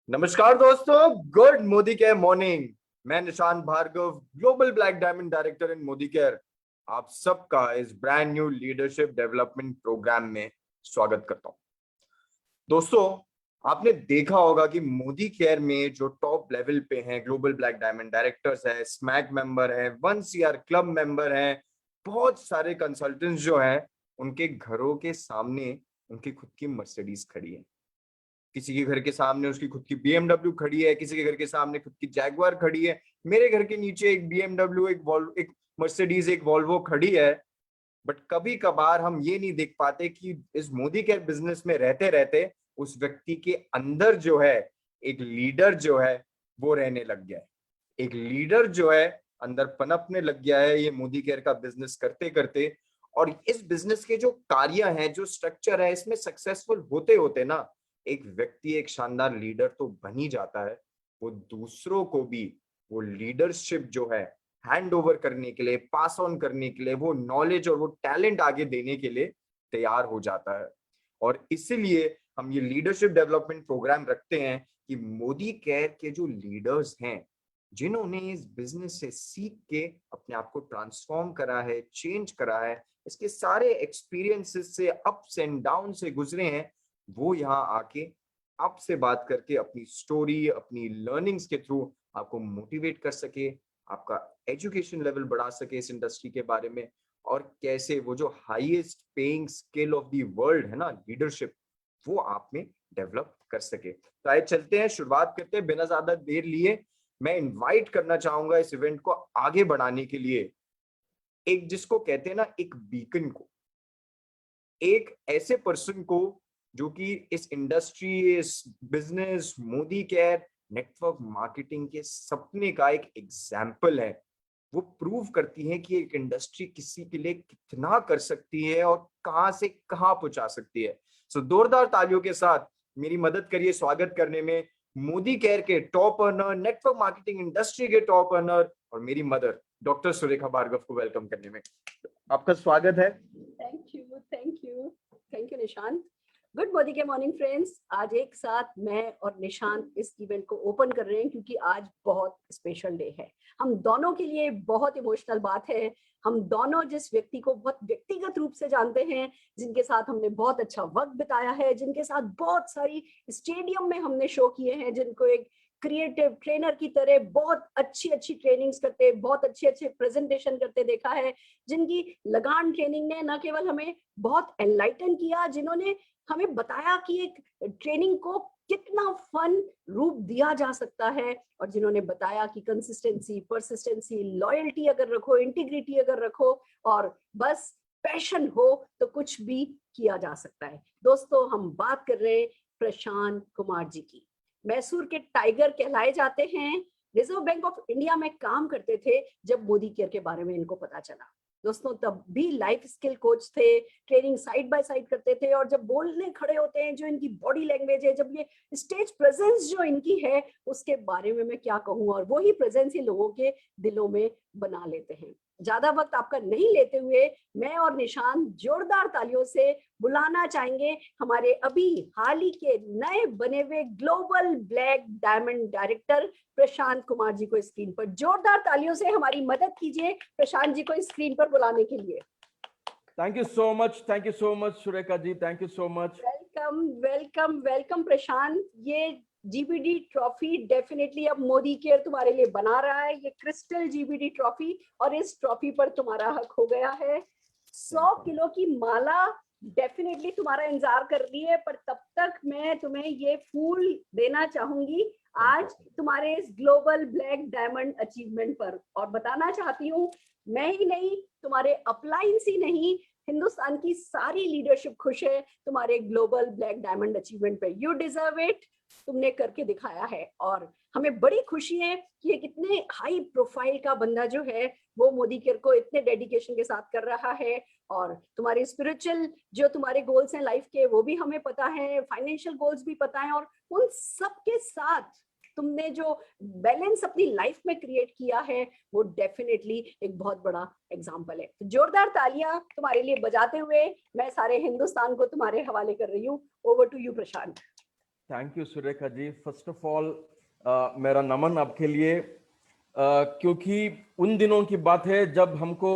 नमस्कार दोस्तों, good Modi care morning. मैं Nishant Bhargava, global black diamond director in Modicare, आप सबका इस brand new leadership development programme में स्वागत करता हूं। दोस्तों, आपने देखा होगा कि मोदी केयर में जो टॉप लेवल पे हैं, ग्लोबल ब्लैक डायमंड डायरेक्टर्स है, स्मैक मेंबर है, 1 CR क्लब मेंबर हैं, बहुत सारे कंसल्टेंट्स जो हैं, उनके घरों के सामने उनकी खुद की मर्सिडीज खड़ी है। किसी के घर के सामने उसकी खुद की BMW खड़ी है, किसी के घर के सामने खुद की जैगवार खड़ी है। मेरे घर के नीचे एक BMW, एक मर्सिडीज, एक वॉल्वो खड़ी है। बट कभी कभार हम ये नहीं देख पाते कि इस मोदी केयर बिजनेस में रहते रहते उस व्यक्ति के अंदर जो है एक लीडर जो है वो रहने लग गया है। एक लीडर जो है अंदर पनपने लग गया है ये मोदी केयर का बिजनेस करते करते। और इस बिजनेस के जो कार्य हैं, जो स्ट्रक्चर है, इसमें सक्सेसफुल होते होते ना एक व्यक्ति एक शानदार लीडर तो बन ही जाता है। वो दूसरों को भी वो लीडरशिप जो है हैंड ओवर करने के लिए, पास ऑन करने के लिए, वो नॉलेज और वो टैलेंट आगे देने के लिए तैयार हो जाता है। और इसीलिए हम ये लीडरशिप डेवलपमेंट प्रोग्राम रखते हैं कि मोदी केयर के जो लीडर्स हैं, जिन्होंने इस बिजनेस से सीख के अपने आप को ट्रांसफॉर्म करा है, चेंज करा है, इसके सारे एक्सपीरियंसेस से, अप्स एंड डाउन से गुजरे हैं, वो यहाँ आके आपसे बात करके अपनी स्टोरी, अपनी लर्निंग्स के थ्रू आपको मोटिवेट कर सके, आपका एजुकेशन लेवल बढ़ा सके इस इंडस्ट्री के बारे में, और कैसे वो जो highest paying skill of the world है ना, लीडरशिप, वो आप में डेवलप कर सके। तो आइए चलते हैं, शुरुआत करते हैं बिना ज्यादा देर लिए। मैं इनवाइट करना चाहूंगा इस इवेंट को आगे बढ़ाने के लिए एक, जिसको कहते हैं ना, एक बीकन को, एक ऐसे पर्सन को जो कि इस इंडस्ट्री, इस business, Modi care, network marketing के सपने का एक एग्जाम्पल है। वो प्रूव करती है कि एक इंडस्ट्री किसी के लिए कितना कर सकती है और कहां से कहां पहुंचा सकती है। सो जोरदार तालियों के साथ मेरी मदद करिए स्वागत करने में मोदी केयर के top earner, network marketing industry के टॉप अर्नर और मेरी मदर डॉक्टर सुरेखा भार्गव को वेलकम करने में। आपका स्वागत है। Thank you, thank you, thank you Nishant. Good Modi के मॉर्निंग फ्रेंड्स। आज एक साथ मैं और निशांत इस इवेंट को ओपन कर रहे हैं क्योंकि आज बहुत स्पेशल डे है। हम दोनों के लिए बहुत इमोशनल बात है। हम दोनों जिस व्यक्ति को बहुत व्यक्तिगत रूप से जानते हैं, जिनके साथ हमने बहुत अच्छा वक्त बिताया है, जिनके साथ बहुत सारी स्टेडियम में हमने शो किए हैं, जिनको एक क्रिएटिव ट्रेनर की तरह बहुत अच्छी अच्छी ट्रेनिंग्स करते, बहुत अच्छे अच्छे प्रेजेंटेशन करते देखा है, जिनकी लगान ट्रेनिंग ने न केवल हमें बहुत एनलाइटन किया, जिन्होंने हमें बताया कि एक ट्रेनिंग को कितना फन रूप दिया जा सकता है, और जिन्होंने बताया कि कंसिस्टेंसी, परसिस्टेंसी, लॉयल्टी अगर रखो, इंटीग्रिटी अगर रखो और बस पैशन हो तो कुछ भी किया जा सकता है। दोस्तों, हम बात कर रहे हैं प्रशांत कुमार जी की। मैसूर के टाइगर कहलाए जाते हैं। रिजर्व बैंक ऑफ इंडिया में काम करते थे जब मोदी केयर के बारे में इनको पता चला। दोस्तों, तब भी लाइफ स्किल कोच थे, ट्रेनिंग साइड बाय साइड करते थे, और जब बोलने खड़े होते हैं, जो इनकी बॉडी लैंग्वेज है, जब ये स्टेज प्रेजेंस जो इनकी है, उसके बारे में मैं क्या कहूँ, और वो ही प्रेजेंस ही लोगों के दिलों में बना लेते हैं। ज्यादा वक्त आपका नहीं लेते हुए मैं और निशांत जोरदार तालियों से बुलाना चाहेंगे हमारे अभी हाल ही के नए बने हुए global black diamond director Prashant Kumar ji को स्क्रीन पर। जोरदार तालियों से हमारी मदद कीजिए प्रशांत जी को स्क्रीन पर बुलाने के लिए। Thank you so much Surekha ji, thank you so much. Welcome welcome welcome Prashant. ये जीबीडी ट्रॉफी डेफिनेटली अब मोदी केयर तुम्हारे लिए बना रहा है, ये क्रिस्टल जीबीडी ट्रॉफी, और इस ट्रॉफी पर तुम्हारा हक हो गया है। 100 किलो की माला डेफिनेटली तुम्हारा इंतजार कर रही है, पर तब तक मैं तुम्हें ये फूल देना चाहूंगी आज तुम्हारे इस ग्लोबल ब्लैक डायमंड अचीवमेंट पर, और बताना चाहती हूँ मैं ही नहीं, तुम्हारे अपलाइंस ही नहीं, हिंदुस्तान की सारी लीडरशिप खुश है तुम्हारे ग्लोबल ब्लैक डायमंड अचीवमेंट पे। यू डिजर्व इट, तुमने करके दिखाया है, और हमें बड़ी खुशी है कि एक इतने हाई प्रोफाइल का बंदा जो है वो मोदी केयर को इतने डेडिकेशन के साथ कर रहा है। और तुम्हारे स्पिरिचुअल जो तुम्हारे गोल्स हैं लाइफ के, वो भी हमें पता है, फाइनेंशियल गोल्स भी पता है, और उन सब के साथ तुमने जो बैलेंस अपनी लाइफ में क्रिएट किया है वो डेफिनेटली एक बहुत बड़ा एग्जाम्पल है। तो जोरदार तालियां तुम्हारे लिए बजाते हुए मैं सारे हिंदुस्तान को तुम्हारे हवाले कर रही हूँ। Over to you Prashant. Thank you Surekha ji. First of all मेरा नमन आपके लिए, क्योंकि उन दिनों की बात है जब हमको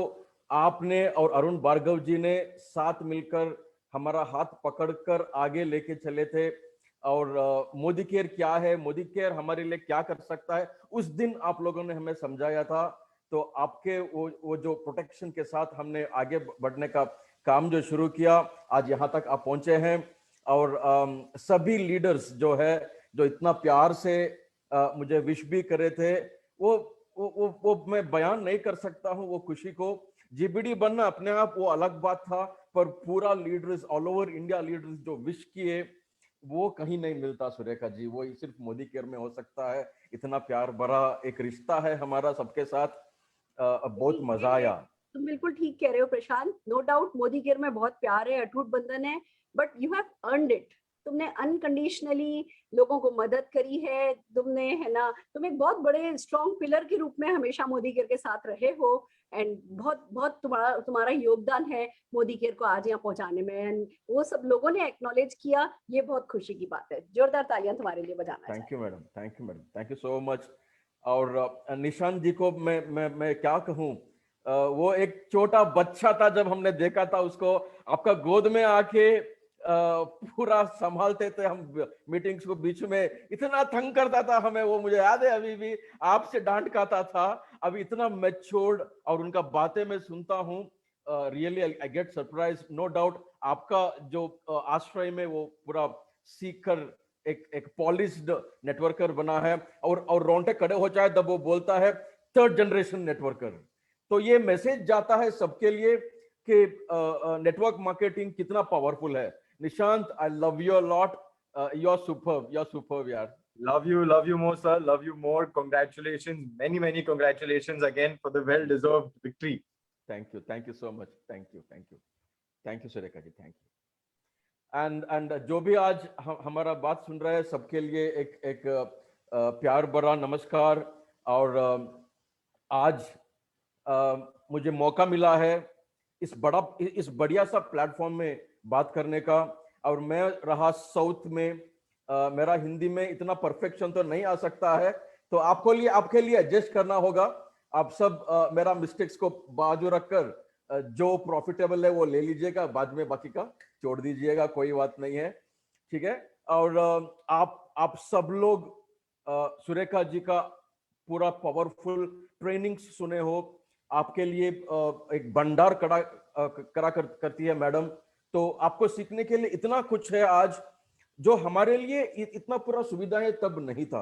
आपने और अरुण भार्गव जी ने साथ मिलकर हमारा हाथ पकड़कर आगे लेके चले थे। और मोदी केयर क्या है, मोदी केयर हमारे लिए क्या कर सकता है, उस दिन आप लोगों ने हमें समझाया था। तो आपके वो जो प्रोटेक्शन के साथ हमने आगे बढ़ने का काम जो शुरू किया, आज यहाँ तक आप पहुंचे हैं। और सभी लीडर्स जो है, जो इतना प्यार से मुझे विश भी करे थे, वो मैं बयान नहीं कर सकता हूँ वो खुशी को। जीबीडी बनना अपने आप वो अलग बात था, पर पूरा leaders, all over India leaders जो विश किए, वो कहीं नहीं मिलता सुरेखा जी। वो सिर्फ मोदी केयर में हो सकता है। इतना प्यार भरा एक रिश्ता है हमारा सबके साथ। बहुत मजा आया। तुम बिल्कुल ठीक कह रहे हो प्रशांत, नो डाउट मोदी केयर में बहुत प्यार है, अटूट बंधन है, but you have earned it. तुमने अनकंडीशनली लोगों को मदद करी है, तुमने, है ना, तुम एक बहुत बड़े स्ट्रॉन्ग पिलर के रूप में हमेशा मोदी केयर के साथ रहे हो। एंड बहुत बहुत तुम्हारा योगदान है मोदी केयर को आज यहाँ पहुंचाने में, एंड वो सब लोगों ने एक्नॉलेज किया। ये बहुत खुशी की बात है, जोरदार तालियां तुम्हारे लिए बजाना thank you madam, thank you madam, thank you so much. और निशांत जी को मैं क्या कहूँ, वो एक छोटा बच्चा था जब हमने देखा था उसको आपका गोद में आके पूरा संभालते थे हम मीटिंग्स को, बीच में इतना तंग करता था हमें वो, मुझे याद है अभी भी, आपसे डांट खाता था। अभी इतना मैच्योर्ड, और उनका बातें मैं सुनता हूँ, really I get surprise. No doubt आपका जो आश्रय में वो पूरा सीख कर एक पॉलिश्ड नेटवर्कर बना है, और रोंगटे खड़े हो जाए जब वो बोलता है थर्ड जनरेशन नेटवर्कर। तो ये मैसेज जाता है सबके लिए कि नेटवर्क मार्केटिंग कितना पावरफुल है। Nishant, I love you a lot, you are superb, you are superb यार। Love you more, sir. Love you more. Congratulations. Many congratulations again for the well-deserved victory. Thank you so much, thank you Surekha ji, thank you. And जो भी आज हमारा बात सुन रहे हैं, सबके लिए एक प्यार भरा नमस्कार। और आज मुझे मौका मिला है इस बढ़िया सा प्लेटफॉर्म में बात करने का। और मैं रहा साउथ में, मेरा हिंदी में इतना परफेक्शन तो नहीं आ सकता है, तो आपके लिए एडजस्ट करना होगा। आप सब मेरा मिस्टेक्स को बाजू रखकर जो प्रॉफिटेबल है वो ले लीजिएगा, बाद में बाकी का छोड़ दीजिएगा, कोई बात नहीं है, ठीक है। और आप सब लोग सुरेखा जी का पूरा पावरफुल ट्रेनिंग सुने हो, आपके लिए एक भंडार करती है मैडम। तो आपको सीखने के लिए इतना कुछ है आज, जो हमारे लिए इतना पूरा सुविधाएं तब नहीं था।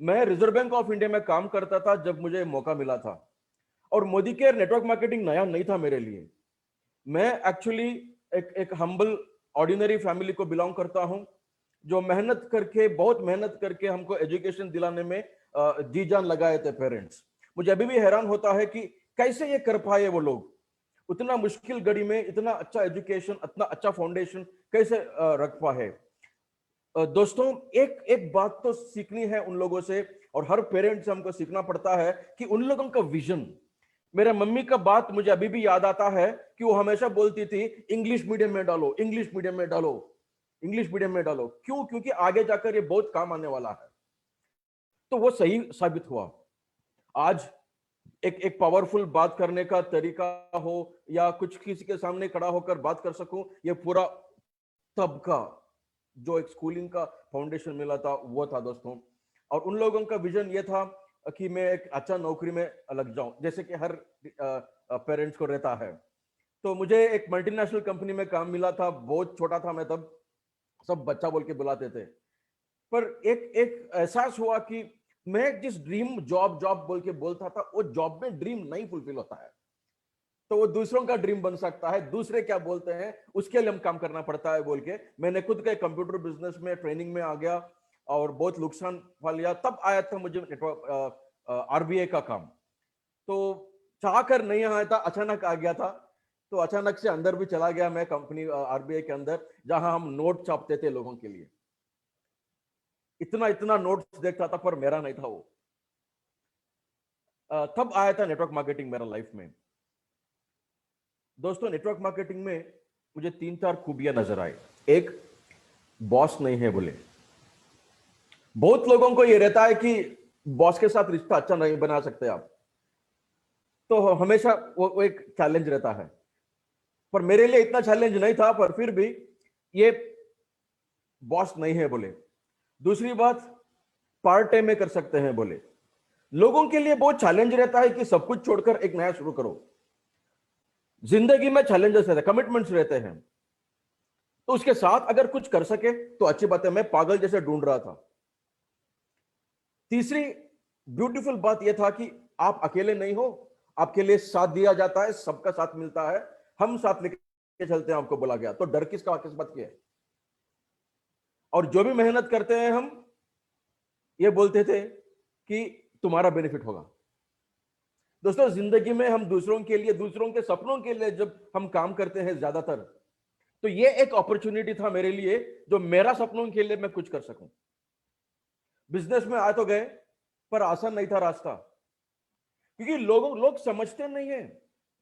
मैं रिजर्व बैंक ऑफ इंडिया में काम करता था जब मुझे मौका मिला था, और मोदी केयर नेटवर्क मार्केटिंग नया नहीं था मेरे लिए। मैं एक्चुअली एक हम्बल ऑर्डिनरी फैमिली को बिलोंग करता हूं, जो बहुत मेहनत करके हमको एजुकेशन दिलाने में जी जान लगाए थे पेरेंट्स। मुझे अभी भी हैरान होता है कि कैसे ये कर पाए वो लोग, उतना मुश्किल घड़ी में इतना अच्छा एजुकेशन, इतना अच्छा फाउंडेशन कैसे रख पाए। दोस्तों, एक बात तो सीखनी है उन लोगों से, और हर पेरेंट से हमको सीखना पड़ता है कि उन लोगों का विजन। मेरे मम्मी का बात मुझे अभी भी याद आता है कि वो हमेशा बोलती थी इंग्लिश मीडियम में डालो, इंग्लिश मीडियम में डालो, इंग्लिश मीडियम में डालो। क्यों? क्योंकि आगे जाकर ये बहुत काम आने वाला है। तो वो सही साबित हुआ। आज एक पावरफुल बात करने का तरीका हो, या कुछ किसी के सामने खड़ा होकर बात कर सकूं, ये पूरा तब का जो एक स्कूलिंग का फाउंडेशन मिला था वो था दोस्तों। और उन लोगों का विजन ये था कि मैं एक अच्छा नौकरी में लग जाऊं, जैसे कि हर पेरेंट्स को रहता है। तो मुझे एक मल्टीनेशनल कंपनी में काम मिला था, बहुत छोटा था मैं तब, सब बच्चा बोल के बुलाते थे। पर एक एहसास हुआ कि मैं जिस ड्रीम जॉब बोल के बोलता था, वो जॉब में ड्रीम नहीं फुलफिल होता है। तो वो दूसरों का ड्रीम बन सकता है, दूसरे क्या बोलते हैं उसके लिए हम काम करना पड़ता है बोल के मैंने खुद के कंप्यूटर बिजनेस में ट्रेनिंग में आ गया, और बहुत नुकसान पा लिया। तब आया था मुझे नेटवर्क आरबीआई का काम। तो चाह कर नहीं आया था, अचानक आ गया था। तो अचानक से अंदर भी चला गया मैं कंपनी आरबीआई के अंदर, जहां हम नोट छापते थे लोगों के लिए। इतना नोट्स देखता था, पर मेरा नहीं था वो। तब आया था नेटवर्क मार्केटिंग मेरा लाइफ में। दोस्तों, नेटवर्क मार्केटिंग में मुझे 3-4 खूबियां नजर आए। एक, बॉस नहीं है बोले, बहुत लोगों को ये रहता है कि बॉस के साथ रिश्ता अच्छा नहीं बना सकते आप, तो हमेशा वो एक चैलेंज रहता है। पर मेरे लिए इतना चैलेंज नहीं था, पर फिर भी ये बॉस नहीं है बोले। दूसरी बात, पार्ट टाइम में कर सकते हैं बोले। लोगों के लिए बहुत चैलेंज रहता है कि सब कुछ छोड़कर एक नया शुरू करो। जिंदगी में चैलेंजेस रहते हैं, कमिटमेंट्स रहते हैं, तो उसके साथ अगर कुछ कर सके तो अच्छी बात है। मैं पागल जैसे ढूंढ रहा था। तीसरी ब्यूटीफुल बात यह था कि आप अकेले नहीं हो, आपके लिए साथ दिया जाता है, सबका साथ मिलता है, हम साथ लेके चलते हैं। आपको बोला गया तो डर किस बात की है। और जो भी मेहनत करते हैं हम, ये बोलते थे कि तुम्हारा बेनिफिट होगा। दोस्तों, जिंदगी में हम दूसरों के लिए, दूसरों के सपनों के लिए जब हम काम करते हैं ज्यादातर, तो ये एक अपॉर्चुनिटी था मेरे लिए, जो मेरा सपनों के लिए मैं कुछ कर सकूं। बिजनेस में आ तो गए, पर आसान नहीं था रास्ता, क्योंकि लोग समझते नहीं है।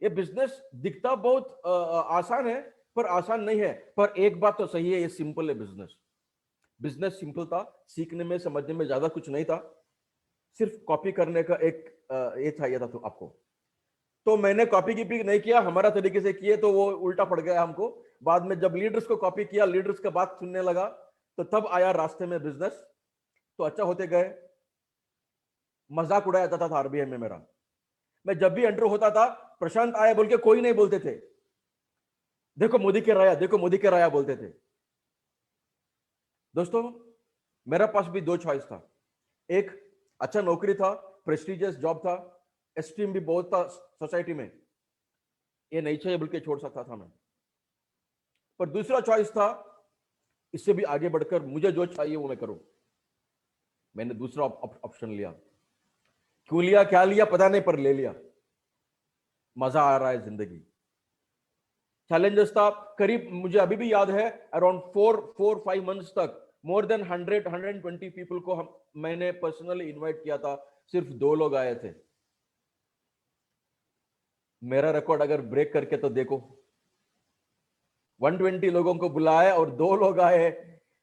ये बिजनेस दिखता बहुत आसान है, पर आसान नहीं है। पर एक बात तो सही है, ये सिंपल है। बिजनेस सिंपल था, सीखने में समझने में ज्यादा कुछ नहीं था, सिर्फ कॉपी करने का एक ये था तो आपको। तो मैंने कॉपी की भी नहीं किया, हमारा तरीके से किए तो वो उल्टा पड़ गया हमको। बाद में जब लीडर्स को कॉपी किया, लीडर्स का बात सुनने लगा, तो तब आया रास्ते में बिजनेस। तो अच्छा होते गए। मजाक उड़ाया जाता था आरबीआई में मेरा। मैं जब भी एंटर होता था, प्रशांत आया बोल के कोई नहीं बोलते थे, देखो मोदी के राया, देखो मोदी के राया बोलते थे। दोस्तों, मेरा पास भी दो चॉइस था। एक अच्छा नौकरी था, प्रेस्टिजियस जॉब था, एस्टीम भी बहुत था सोसाइटी में, ये नहीं चाहिए बोल के छोड़ सकता था मैं। पर दूसरा चॉइस था, इससे भी आगे बढ़कर मुझे जो चाहिए वो मैं करूं। मैंने दूसरा ऑप्शन लिया। क्यों लिया, क्या लिया पता नहीं, पर ले लिया। मजा आ रहा है जिंदगी। चैलेंजेस था करीब, मुझे अभी भी याद है, अराउंड 4-5 मंथ्स तक मोर देन 100-120 पीपल को मैंने पर्सनली इनवाइट किया था, सिर्फ 2 लोग आए थे। मेरा रिकॉर्ड अगर ब्रेक करके तो देखो, 120 लोगों को बुलाया और 2 लोग आए।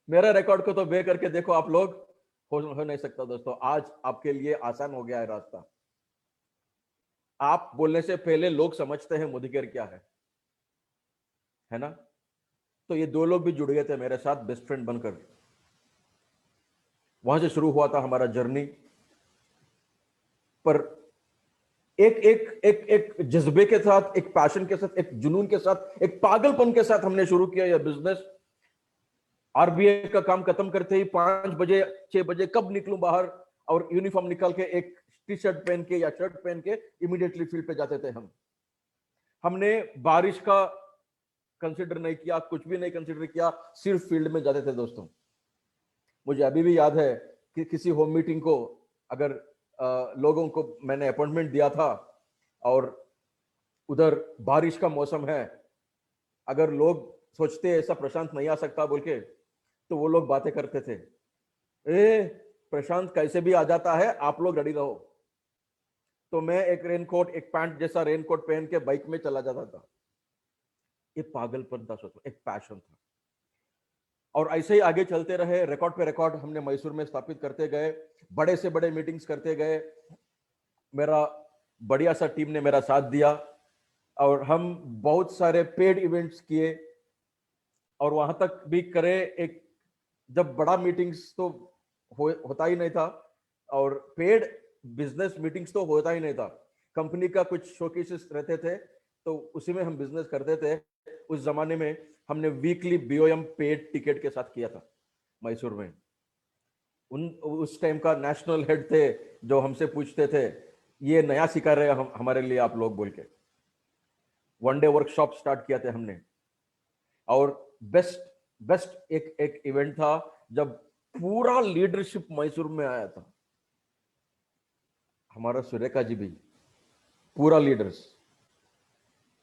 मेरा रिकॉर्ड को तो ब्रेक करके देखो आप लोग, हो नहीं सकता। दोस्तों, आज आपके लिए आसान हो गया है रास्ता। आप बोलने से पहले लोग समझते हैं मोदी केयर क्या है ना। तो ये 2 लोग भी जुड़ गए थे मेरे साथ बेस्ट फ्रेंड बनकर। वहां से शुरू हुआ था हमारा जर्नी। पर एक एक एक एक जज्बे के साथ, एक पैशन के साथ, एक जुनून के साथ, एक पागलपन के साथ हमने शुरू किया यह बिजनेस। आरबीआई का काम खत्म करते ही 5 बजे 6 बजे कब निकलूं बाहर, और यूनिफॉर्म निकाल के एक टी शर्ट पहन के या शर्ट पहन के इमीडिएटली फील्ड पे जाते थे हम। हमने बारिश का कंसिडर नहीं किया, कुछ भी नहीं कंसिडर किया, सिर्फ फील्ड में जाते थे। दोस्तों, मुझे अभी भी याद है कि किसी होम मीटिंग को अगर लोगों को मैंने अपॉइंटमेंट दिया था और उधर बारिश का मौसम है, अगर लोग सोचते ऐसा प्रशांत नहीं आ सकता बोल के, तो वो लोग बातें करते थे, ए प्रशांत कैसे भी आ जाता है, आप लोग रेडी रहो। तो मैं एक रेनकोट, एक पैंट जैसा रेनकोट पहन के बाइक में चला जाता था। ये पागलपन था, सोचो, एक पैशन था। और ऐसे ही आगे चलते रहे, रिकॉर्ड पे रिकॉर्ड हमने मैसूर में स्थापित करते गए, बड़े से बड़े मीटिंग्स करते गए। मेरा बढ़िया सा टीम ने मेरा साथ दिया और हम बहुत सारे पेड इवेंट्स किए, और वहां तक भी करे। एक जब बड़ा मीटिंग्स तो होता ही नहीं था, और पेड बिजनेस मीटिंग्स तो होता ही नहीं था। कंपनी का कुछ शोकेसेस रहते थे, तो उसी में हम बिजनेस करते थे। उस जमाने में हमने वीकली बीओएम पेड टिकट के साथ किया था मैसूर में। उस टाइम का नेशनल हेड थे जो हमसे पूछते थे, ये नया सिखा रहे हमारे लिए आप लोग बोल के। 1 डे वर्कशॉप स्टार्ट किया था हमने। और बेस्ट एक इवेंट था जब पूरा लीडरशिप मैसूर में आया था। हमारा सुरेखा जी भी, पूरा लीडर्स,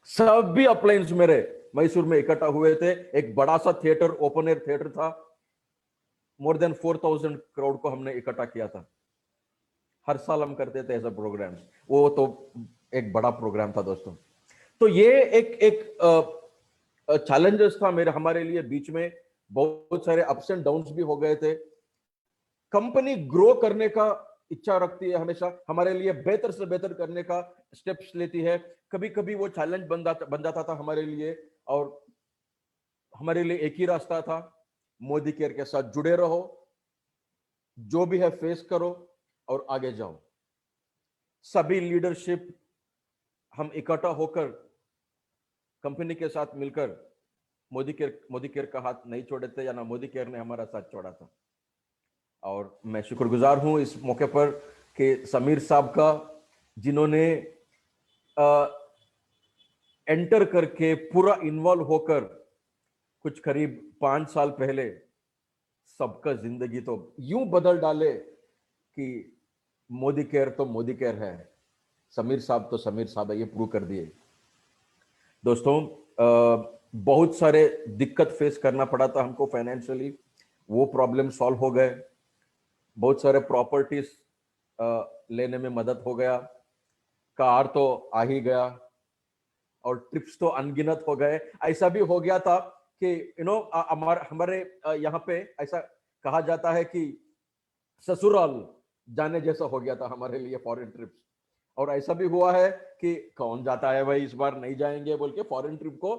सब भी अपलाइंस मेरे मैसूर में इकट्ठा हुए थे। एक बड़ा सा थिएटर, ओपन एयर थिएटर था, मोर देन 4000 क्राउड को हमने इकट्ठा किया था। हर साल हम करते थे ऐसा प्रोग्राम, वो तो एक बड़ा प्रोग्राम था दोस्तों। तो ये एक चैलेंजेस था हमारे लिए। बीच में बहुत सारे अप्स एंड डाउन्स भी हो गए थे। कंपनी ग्रो करने का इच्छा रखती है, हमेशा हमारे लिए बेहतर से बेहतर करने का स्टेप्स लेती है। कभी कभी वो चैलेंज बन जाता था हमारे लिए, और हमारे लिए एक ही रास्ता था, मोदी केयर के साथ जुड़े रहो, जो भी है फेस करो और आगे जाओ। सभी लीडरशिप हम इकट्ठा होकर कंपनी के साथ मिलकर मोदी केयर का हाथ नहीं छोड़े थे, या ना मोदी केयर ने हमारा साथ छोड़ा था। और मैं शुक्रगुजार हूं इस मौके पर कि समीर साहब का, जिन्होंने एंटर करके पूरा इन्वॉल्व होकर कुछ करीब 5 साल पहले सबका जिंदगी तो यूं बदल डाले कि मोदी केयर तो मोदी केयर है, समीर साहब तो समीर साहब है, ये प्रूव कर दिए। दोस्तों, बहुत सारे दिक्कत फेस करना पड़ा था हमको फाइनेंशियली, वो प्रॉब्लम सॉल्व हो गए। बहुत सारे प्रॉपर्टीज लेने में मदद हो गया, कार तो आ ही गया, और ट्रिप्स तो अनगिनत हो गए। ऐसा भी हो गया था कि हमारे यहाँ पे ऐसा कहा जाता है कि ससुराल जाने जैसा हो गया था हमारे लिए फॉरेन ट्रिप्स। और ऐसा भी हुआ है कि कौन जाता है भाई, इस बार नहीं जाएंगे बोल के फॉरेन ट्रिप को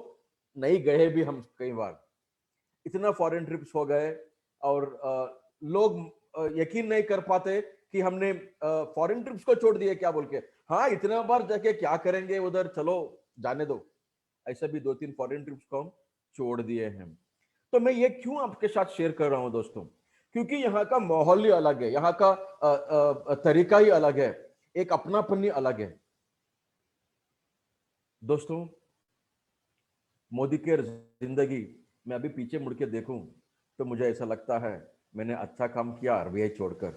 नहीं गए भी हम कई बार। इतना फॉरेन ट्रिप्स हो गए, और लोग यकीन नहीं कर पाते कि हमने फॉरेन ट्रिप्स को छोड़ दिए क्या बोल के। हाँ, इतना बार जाके क्या करेंगे उधर, चलो जाने दो। ऐसा भी 2-3 फॉरेन ट्रिप्स को हम छोड़ दिए हैं। तो मैं ये क्यों आपके साथ शेयर कर रहा हूं दोस्तों, क्योंकि यहाँ का माहौल ही अलग है, यहाँ का तरीका ही अलग है, एक अपनापन ही अलग है। दोस्तों, मोदी केयर जिंदगी में अभी पीछे मुड़ के देखूं तो मुझे ऐसा लगता है मैंने अच्छा काम किया आरबीआई छोड़कर।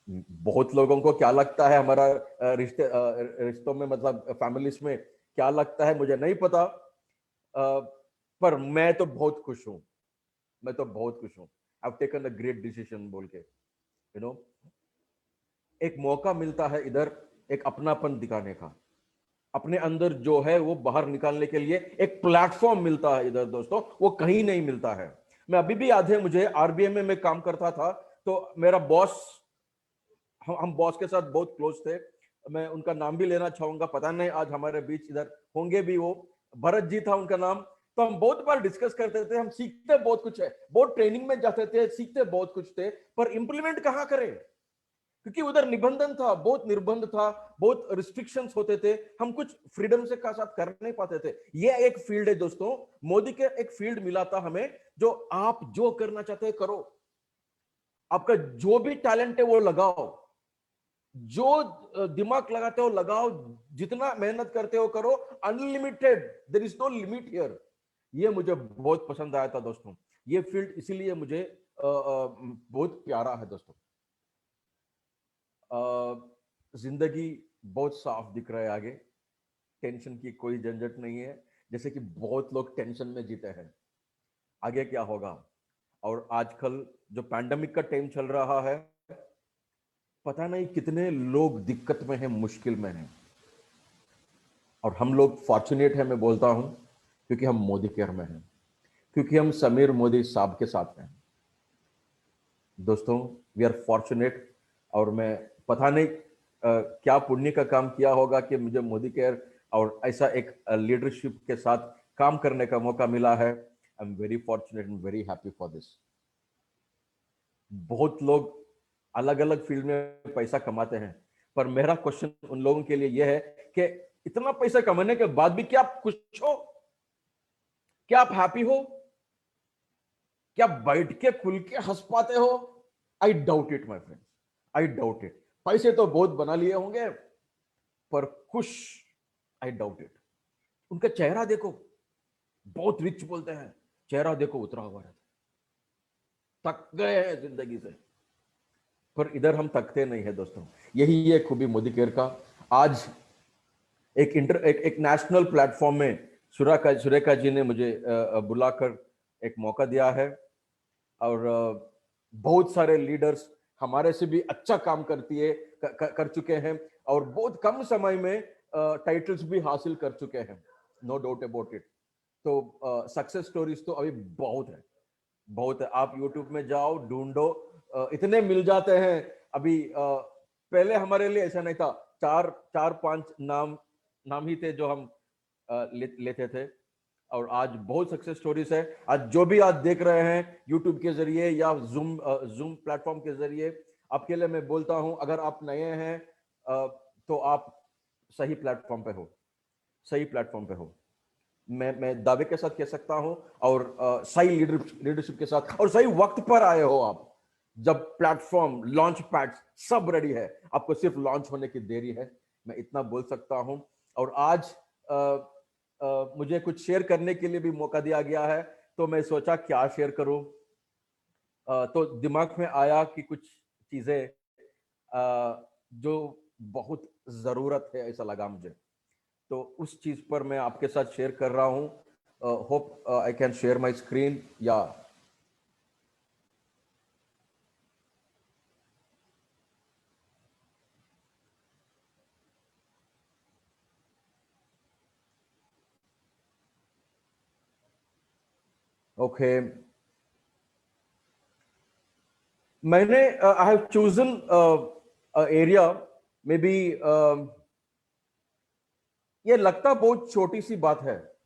बहुत लोगों को क्या लगता है हमारा रिश्तों में, मतलब फैमिलीज में क्या लगता है मुझे नहीं पता, पर मैं तो बहुत खुश हूं, मैं तो बहुत खुश हूं। I have taken a great decision बोल के, एक मौका मिलता है इधर एक अपनापन दिखाने का, अपने अंदर जो है वो बाहर निकालने के लिए एक प्लेटफॉर्म मिलता है इधर दोस्तों, वो कहीं नहीं मिलता है। मैं अभी भी याद है मुझे, आरबीआई में मैं काम करता था, तो मेरा बॉस, हम बॉस के साथ बहुत क्लोज थे। मैं उनका नाम भी लेना चाहूंगा, पता नहीं आज हमारे बीच इधर होंगे भी वो, भरत जी था उनका नाम। तो हम बहुत बार डिस्कस करते थे, हम सीखते बहुत कुछ है, बहुत ट्रेनिंग में जाते थे, सीखते बहुत कुछ थे, पर इंप्लीमेंट कहाँ करें, क्योंकि उधर निबंधन था, बहुत निर्बंध था, बहुत रिस्ट्रिक्शंस होते थे, हम कुछ फ्रीडम से का साथ कर नहीं पाते थे। ये एक फील्ड है दोस्तों, मोदी के एक फील्ड मिला था हमें, जो आप जो करना चाहते हैं करो, आपका जो भी टैलेंट है वो लगाओ, जो दिमाग लगाते हो लगाओ, जितना मेहनत करते हो करो, unlimited, there is no limit here. ये मुझे बहुत पसंद आया था दोस्तों, ये फील्ड इसीलिए मुझे बहुत प्यारा है दोस्तों। जिंदगी बहुत साफ दिख रहा है आगे, टेंशन की कोई झंझट नहीं है, जैसे कि बहुत लोग टेंशन में जीते हैं आगे क्या होगा। और आजकल जो पैंडेमिक का टाइम चल रहा है, पता नहीं कितने लोग दिक्कत में हैं, मुश्किल में हैं, और हम लोग फॉर्चुनेट है, मैं बोलता हूं, क्योंकि हम मोदी केयर में हैं, क्योंकि हम समीर मोदी साहब के साथ हैं दोस्तों। We are fortunate. और मैं पता नहीं क्या पुण्य का काम किया होगा कि मुझे मोदी केयर और ऐसा एक लीडरशिप के साथ काम करने का मौका मिला है। I am very fortunate and very happy for this. बहुत लोग अलग अलग फील्ड में पैसा कमाते हैं, पर मेरा क्वेश्चन उन लोगों के लिए यह है कि इतना पैसा कमाने के बाद भी क्या आप खुश हो, क्या आप हैप्पी हो, क्या बैठ के खुल के हंस पाते हो? I doubt it my friends, I doubt it. पैसे तो बहुत बना लिए होंगे, पर खुश, आई डाउट इट। उनका चेहरा देखो, बहुत रिच बोलते हैं, चेहरा देखो उतरा हुआ रहता है, थक गए हैं जिंदगी से। पर इधर हम थकते नहीं है दोस्तों, यही है खूबी मोदी केयर का। आज एक नेशनल प्लेटफॉर्म में सुरेखा जी ने मुझे बुलाकर एक मौका दिया है, और बहुत सारे लीडर्स हमारे से भी अच्छा काम कर चुके हैं, और बहुत कम समय में टाइटल्स भी हासिल कर चुके हैं, नो डाउट अबाउट इट। तो सक्सेस स्टोरीज तो अभी बहुत है, बहुत है। आप यूट्यूब में जाओ, ढूंढो, इतने मिल जाते हैं। अभी पहले हमारे लिए ऐसा नहीं था, चार चार पांच नाम ही थे जो हम लेते थे, और आज बहुत सक्सेस स्टोरीज है। आज जो भी आज देख रहे हैं यूट्यूब के जरिए या जूम प्लेटफॉर्म के जरिए, आपके लिए मैं बोलता हूं, अगर आप नए हैं तो आप सही प्लेटफॉर्म पे हो, सही प्लेटफॉर्म पे हो। मैं दावे के साथ कह सकता हूं, और सही लीडरशिप के साथ, और सही वक्त पर आए हो आप, जब प्लेटफॉर्म, लॉन्च पैड सब रेडी है, आपको सिर्फ लॉन्च होने की देरी है। मैं इतना बोल सकता हूं। और आज मुझे कुछ शेयर करने के लिए भी मौका दिया गया है, तो मैं सोचा क्या शेयर करूं। तो दिमाग में आया कि कुछ चीजें जो बहुत जरूरत है, ऐसा लगा मुझे, तो उस चीज पर मैं आपके साथ शेयर कर रहा हूं। Hope I can share my screen. या ओके, मैंने I have chosen area, may be ये लगता बहुत छोटी सी बात है,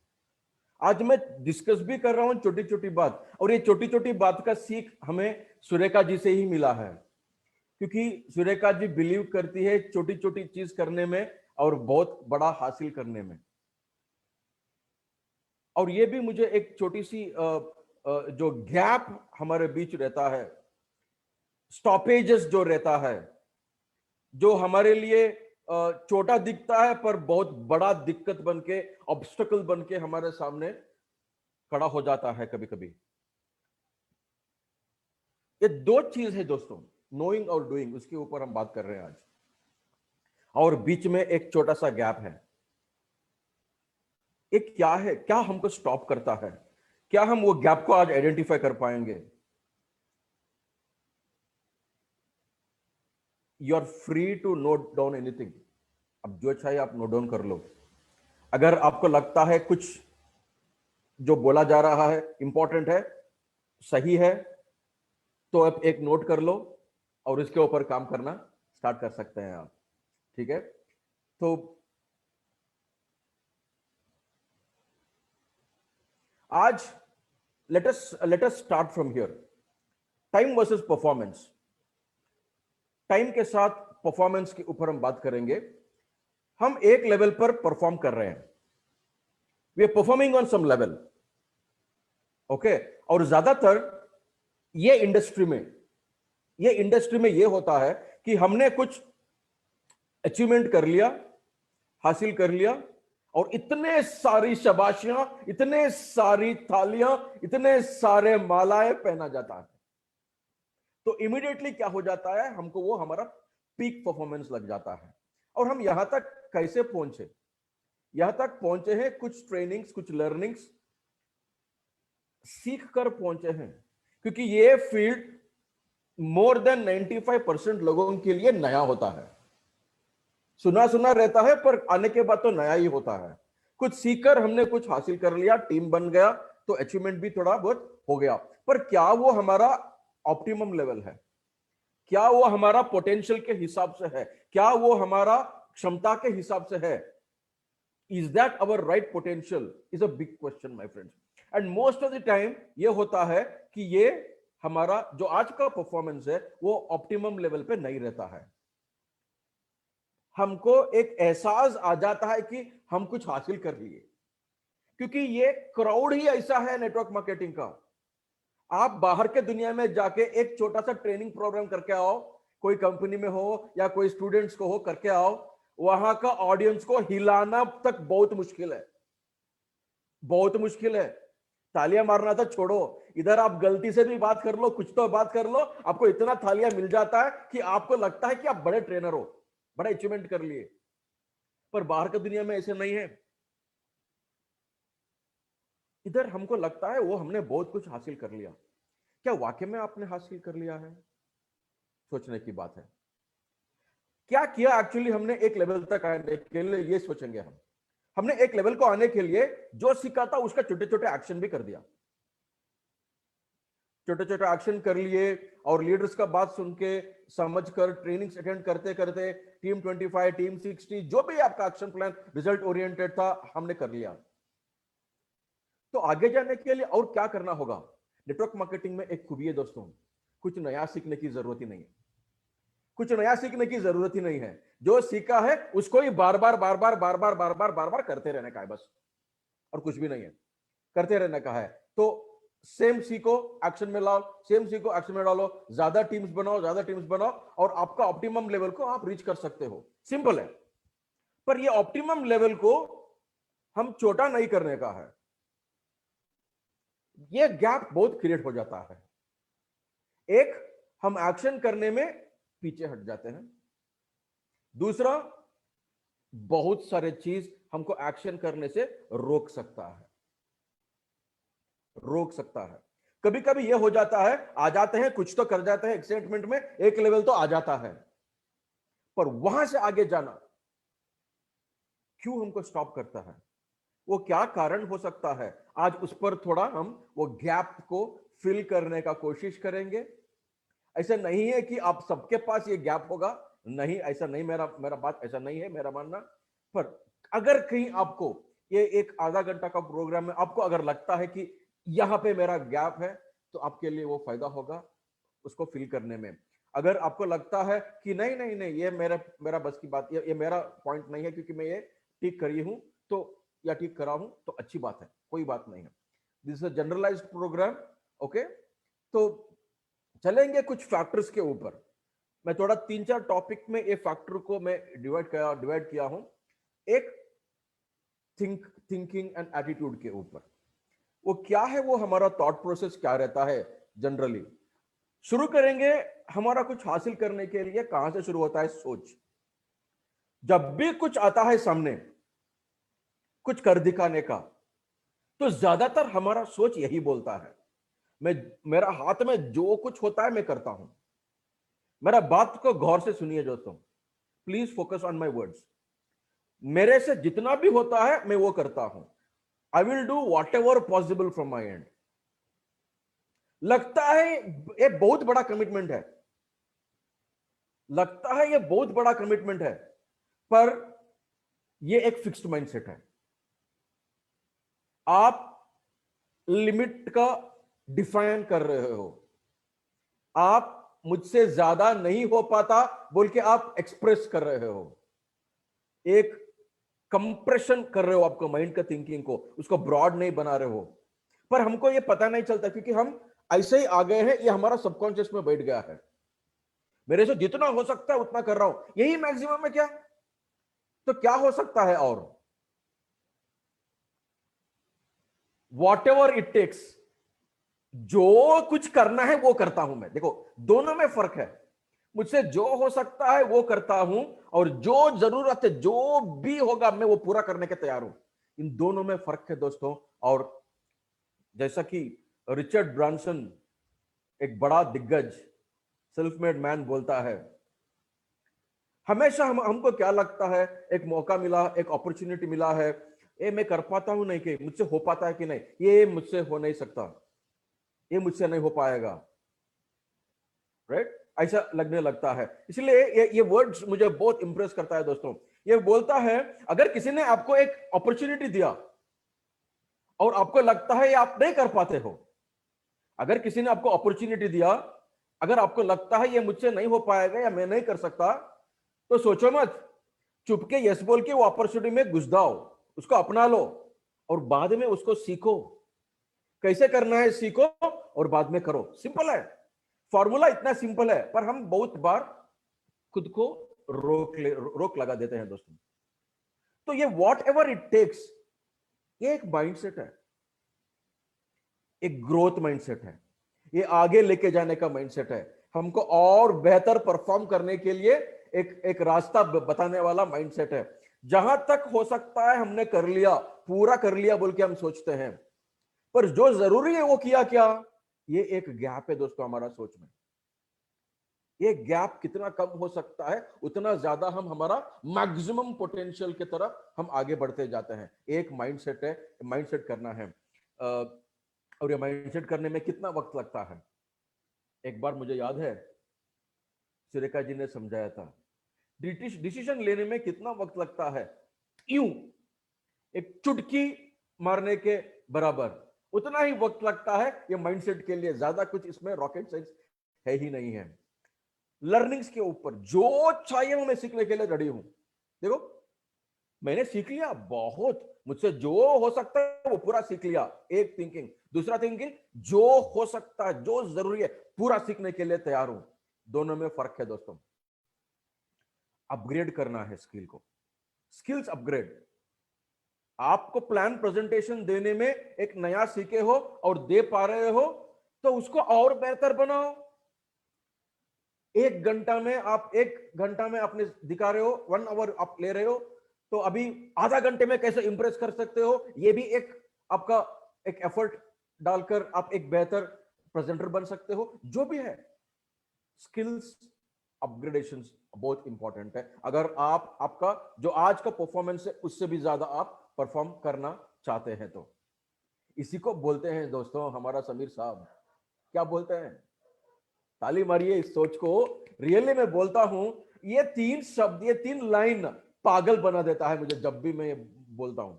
आज मैं डिस्कस भी कर रहा हूं छोटी छोटी बात, और ये छोटी छोटी बात का सीख हमें सुरेखा जी से ही मिला है, क्योंकि सुरेखा जी बिलीव करती है छोटी छोटी चीज करने में और बहुत बड़ा हासिल करने में। और ये भी मुझे एक छोटी सी जो गैप हमारे बीच रहता है, स्टॉपेजेस जो रहता है, जो हमारे लिए छोटा दिखता है पर बहुत बड़ा दिक्कत बनके, ऑब्स्टेकल बनके हमारे सामने खड़ा हो जाता है कभी कभी। ये दो चीज है दोस्तों, नोइंग और डूइंग, उसके ऊपर हम बात कर रहे हैं आज। और बीच में एक छोटा सा गैप है। एक क्या है, क्या हमको स्टॉप करता है? क्या हम वो गैप को आज आइडेंटिफाई कर पाएंगे? You are free to note down anything. अब जो चाहिए आप नोट डाउन कर लो। अगर आपको लगता है कुछ जो बोला जा रहा है इंपॉर्टेंट है, सही है, तो आप एक नोट कर लो और इसके ऊपर काम करना स्टार्ट कर सकते हैं आप। ठीक है, तो आज let us start from here. Time versus performance. Time के साथ परफॉर्मेंस के ऊपर हम बात करेंगे। हम एक लेवल पर परफॉर्म कर रहे हैं, we are performing on some level, okay. और ज्यादातर ये इंडस्ट्री में ये होता है कि हमने कुछ अचीवमेंट कर लिया, हासिल कर लिया, और इतने सारी शाबाशियां, इतने सारी थालियां, इतने सारे मालाएं पहना जाता है, तो इमीडिएटली क्या हो जाता है, हमको वो हमारा पीक परफॉर्मेंस लग जाता है। और हम यहां तक कैसे पहुंचे? यहां तक पहुंचे हैं कुछ ट्रेनिंग्स, कुछ लर्निंग्स सीख कर पहुंचे हैं, क्योंकि ये फील्ड मोर देन 95% लोगों के लिए नया होता है। सुना सुना रहता है पर आने के बाद तो नया ही होता है। कुछ सीखकर हमने कुछ हासिल कर लिया, टीम बन गया, तो अचीवमेंट भी थोड़ा बहुत हो गया, पर क्या वो हमारा ऑप्टिमम लेवल है? क्या वो हमारा पोटेंशियल के हिसाब से है? क्या वो हमारा क्षमता के हिसाब से है? Is that our right potential? Is a big question my friends. And most of the time ये होता है कि ये हमारा जो आज का परफॉर्मेंस है वो ऑप्टिमम लेवल पे नहीं रहता है। हमको एक एहसास आ जाता है कि हम कुछ हासिल कर लिए, क्योंकि ये क्राउड ही ऐसा है नेटवर्क मार्केटिंग का। आप बाहर के दुनिया में जाके एक छोटा सा ट्रेनिंग प्रोग्राम करके आओ, कोई कंपनी में हो या कोई स्टूडेंट्स को हो करके आओ, वहां का ऑडियंस को हिलाना तक बहुत मुश्किल है, बहुत मुश्किल है। तालियां मारना तो छोड़ो, इधर आप गलती से भी बात कर लो, कुछ तो बात कर लो, आपको इतना तालियां मिल जाता है कि आपको लगता है कि आप बड़े ट्रेनर हो, बड़ा अचीवमेंट कर लिए। पर बाहर की दुनिया में ऐसे नहीं है। इधर हमको लगता है वो हमने बहुत कुछ हासिल कर लिया। क्या वाकई में आपने हासिल कर लिया है? सोचने की बात है। क्या किया एक्चुअली हमने एक लेवल तक आने के लिए, ये सोचेंगे हम। हमने एक लेवल को आने के लिए जो सीखा था उसका छोटे छोटे एक्शन भी कर दिया। छोटे छोटे एक्शन कर लिए और लीडर्स का बात सुन के समझकर ट्रेनिंग्स अटेंड करते करते टीम 25, टीम 60, जो भी आपका एक्शन प्लान रिजल्ट ओरिएंटेड था, हमने कर लिया। तो आगे जाने के लिए और क्या करना होगा? नेटवर्क मार्केटिंग में एक खूबी है दोस्तों, कुछ नया सीखने की जरूरत ही नहीं है। कुछ नया सीखने की जरूरत ही नहीं है। जो सीखा है उसको ही बार बार बार बार बार बार बार बार बार बार करते रहने का है बस, और कुछ भी नहीं है। करते रहने का है। तो सेम सीखो, एक्शन में लाओ, सेम सीखो, एक्शन में डालो, ज्यादा टीम्स बनाओ, ज्यादा टीम्स बनाओ, और आपका ऑप्टिमम लेवल को आप रीच कर सकते हो। सिंपल है। पर ये ऑप्टिमम लेवल को हम छोटा नहीं करने का है। ये गैप बहुत क्रिएट हो जाता है। एक, हम एक्शन करने में पीछे हट जाते हैं। दूसरा, बहुत सारे चीज हमको एक्शन करने से रोक सकता है, रोक सकता है। कभी कभी यह हो जाता है, आ जाते हैं, कुछ तो कर जाते हैं, एक्साइटमेंट में एक लेवल तो आ जाता है, पर वहां से आगे जाना क्यों हमको स्टॉप करता है? वो क्या कारण हो सकता है? आज उस पर थोड़ा हम वो गैप को फिल करने का कोशिश करेंगे। ऐसा नहीं है कि आप सबके पास ये गैप होगा, नहीं, ऐसा नहीं, मेरा मेरा बात ऐसा नहीं है, मेरा मानना। पर अगर कहीं आपको ये एक आधा घंटा का प्रोग्राम में आपको अगर लगता है कि यहां पे मेरा गैप है, तो आपके लिए वो फायदा होगा उसको फिल करने में। अगर आपको लगता है कि नहीं नहीं नहीं, ये मेरा मेरा बस की बात, ये मेरा पॉइंट नहीं है, क्योंकि मैं ये ठीक करी हूं, तो या ठीक करा हूं, तो अच्छी बात है, कोई बात नहीं है। This is a generalised programme. Okay, तो चलेंगे कुछ फैक्टर्स के ऊपर। मैं थोड़ा 3-4 टॉपिक में ये फैक्टर को मैं डिवाइड किया हूं। एक, थिंकिंग एंड एटीट्यूड के ऊपर। वो क्या है? वो हमारा थॉट प्रोसेस क्या रहता है जनरली। शुरू करेंगे, हमारा कुछ हासिल करने के लिए कहां से शुरू होता है? सोच। जब भी कुछ आता है सामने, कुछ कर दिखाने का, तो ज्यादातर हमारा सोच यही बोलता है, मैं, मेरा हाथ में जो कुछ होता है मैं करता हूं। मेरा बात को गौर से सुनिए दोस्तों, please focus on my words. मेरे से जितना भी होता है मैं वो करता हूं। I will do what ever possible from my and. लगता है ये बहुत बड़ा कमिटमेंट है, लगता है ये बहुत बड़ा कमिटमेंट है, पर ये एक फिक्स्ड माइंडसेट है। आप लिमिट का डिफाइन कर रहे हो। आप मुझसे ज्यादा नहीं हो पाता बोल के आप एक्सप्रेस कर रहे हो। एक कंप्रेशन कर रहे हो आपको माइंड का, थिंकिंग को, उसको ब्रॉड नहीं बना रहे हो। पर हमको ये पता नहीं चलता, क्योंकि हम ऐसे ही आ गए हैं, ये हमारा सबकॉन्शियस में बैठ गया है। मेरे से जितना हो सकता है उतना कर रहा हूं, यही मैक्सिमम है क्या? तो क्या हो सकता है? और वॉट एवर इट टेक्स, जो कुछ करना है वो करता हूं मैं। देखो, दोनों में फर्क है। मुझसे जो हो सकता है वो करता हूं, और जो जरूरत है, जो भी होगा, मैं वो पूरा करने के तैयार हूं। इन दोनों में फर्क है दोस्तों। और जैसा कि रिचर्ड ब्रांसन, एक बड़ा दिग्गज सेल्फ मेड मैन, बोलता है, हमेशा हमको क्या लगता है, एक मौका मिला, एक अपॉर्चुनिटी मिला है, ये मैं कर पाता हूं नहीं, कि मुझसे हो पाता है कि नहीं, ये मुझसे हो नहीं सकता, ये मुझसे नहीं हो पाएगा, राइट? ऐसा लगने लगता है। इसलिए ये वर्ड्स मुझे बहुत इंप्रेस करता है दोस्तों। ये बोलता है, अगर किसी ने आपको एक अपॉर्चुनिटी दिया और आपको लगता है ये आप नहीं कर पाते हो, अगर किसी ने आपको अपॉर्चुनिटी दिया, अगर आपको लगता है ये मुझसे नहीं हो पाएगा या मैं नहीं कर सकता, तो सोचो मत, चुपके यस बोल के वो अपॉर्चुनिटी में घुस जाओ, उसको अपना लो, और बाद में उसको सीखो। कैसे करना है सीखो, और बाद में करो। सिंपल है, फॉर्मूला इतना सिंपल है, पर हम बहुत बार खुद को रोक लगा देते हैं दोस्तों। तो ये वॉट एवर इट टेक्स, ये एक माइंडसेट है, एक ग्रोथ माइंडसेट है, ये आगे लेके जाने का माइंडसेट है, हमको और बेहतर परफॉर्म करने के लिए एक रास्ता बताने वाला माइंडसेट है। जहां तक हो सकता है हमने कर लिया, पूरा कर लिया बोल के हम सोचते हैं, पर जो जरूरी है वो किया क्या? ये एक गैप है दोस्तों हमारा सोच में। ये गैप कितना कम हो सकता है, उतना ज्यादा हम हमारा मैक्सिमम पोटेंशियल की तरफ हम आगे बढ़ते जाते हैं। एक माइंडसेट है, माइंडसेट करना है। और ये माइंडसेट करने में कितना वक्त लगता है? एक बार मुझे याद है सुरेखा जी ने समझाया था, डिसीजन लेने में कितना वक्त लगता है, यूं एक चुटकी मारने के बराबर उतना ही वक्त लगता है ये माइंडसेट के लिए। ज्यादा कुछ इसमें रॉकेट साइंस है ही नहीं है। लर्निंग्स के ऊपर जो चाहिए वो मैं सीखने के लिए रेडी हूं। देखो मैंने सीख लिया बहुत, मुझसे जो हो सकता है वो पूरा सीख लिया, एक थिंकिंग। दूसरा थिंकिंग, जो हो सकता है जो जरूरी है पूरा सीखने के लिए तैयार हूं। दोनों में फर्क है दोस्तों। अपग्रेड करना है स्किल को, स्किल्स अपग्रेड। आपको प्लान प्रेजेंटेशन देने में एक नया सीखे हो और दे पा रहे हो तो उसको और बेहतर बनाओ। 1 घंटा में आप 1 घंटा में अपने दिखा रहे हो, 1 आवर आप ले रहे हो, तो अभी आधा घंटे में कैसे इंप्रेस कर सकते हो, ये भी एक आपका एक एफर्ट डालकर आप एक बेहतर प्रेजेंटर बन सकते हो। जो भी है, स्किल्स अपग्रेडेशन बहुत इंपॉर्टेंट है अगर आप आपका जो आज का परफॉर्मेंस है उससे भी ज्यादा आप परफॉर्म करना चाहते हैं तो। इसी को बोलते हैं दोस्तों, हमारा समीर साहब क्या बोलते हैं, ताली मारिए इस सोच को। रियली मैं बोलता हूं, ये 3 शब्द, ये 3 लाइन पागल बना देता है मुझे जब भी मैं बोलता हूं।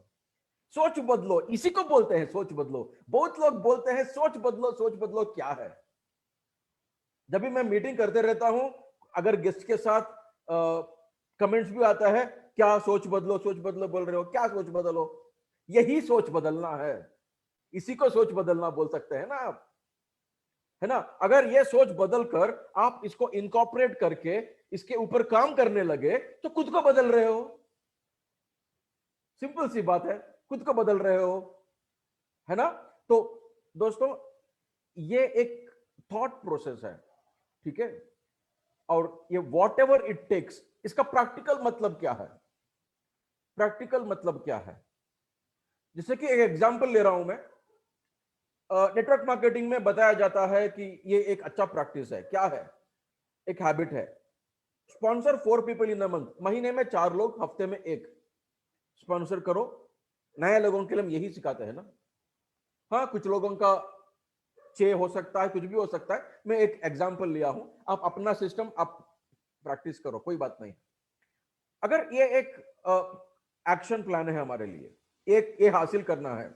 सोच बदलो, इसी को बोलते हैं सोच बदलो। बहुत लोग बोलते हैं सोच बदलो, सोच बदलो क्या है। जब भी मैं मीटिंग करते रहता हूं, अगर गेस्ट के साथ कमेंट्स भी आता है, क्या सोच बदलो बोल रहे हो, क्या सोच बदलो, यही सोच बदलना है। इसी को सोच बदलना बोल सकते हैं ना आप, है ना। अगर ये सोच बदल कर आप इसको इनकॉर्पोरेट करके इसके ऊपर काम करने लगे तो खुद को बदल रहे हो। सिंपल सी बात है, खुद को बदल रहे हो, है ना। तो दोस्तों ये एक थॉट प्रोसेस है, ठीक है। और ये वॉट एवर इट टेक्स, इसका प्रैक्टिकल मतलब क्या है, प्रैक्टिकल मतलब क्या है। जैसे कि एक एग्जांपल ले रहा हूं मैं, नेटवर्क मार्केटिंग में बताया जाता है कि ये एक अच्छा प्रैक्टिस है। क्या है, एक हैबिट है, sponsor 4 people in a month. महीने में 4 लोग, हफ्ते में 1 स्पॉन्सर करो। नए लोगों के लिए हम यही सिखाते हैं ना। हाँ, कुछ लोगों का 6 हो सकता है, कुछ भी हो सकता है। मैं एक एग्जांपल लिया हूं, आप अपना सिस्टम आप प्रैक्टिस करो, कोई बात नहीं। अगर ये एक एक्शन प्लान है हमारे लिए, एक ये हासिल करना है,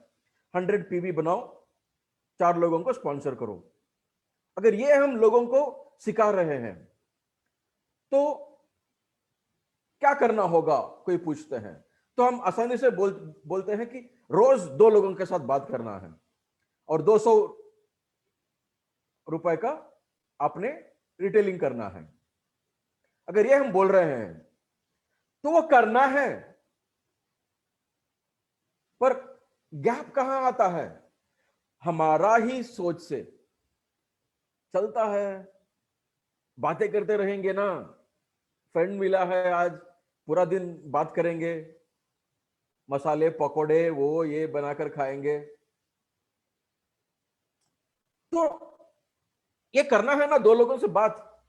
100 पीवी बनाओ, 4 लोगों को स्पॉन्सर करो। अगर ये हम लोगों को सिखा रहे हैं तो क्या करना होगा, कोई पूछते हैं तो हम आसानी से बोलते हैं कि रोज 2 लोगों के साथ बात करना है और 200 रुपए का आपने रिटेलिंग करना है। अगर ये हम बोल रहे हैं तो वो करना है, पर गैप कहां आता है, हमारा ही सोच से चलता है। बातें करते रहेंगे ना, फ्रेंड मिला है आज, पूरा दिन बात करेंगे, मसाले पकोड़े वो ये बनाकर खाएंगे। तो ये करना है ना 2 लोगों से बात,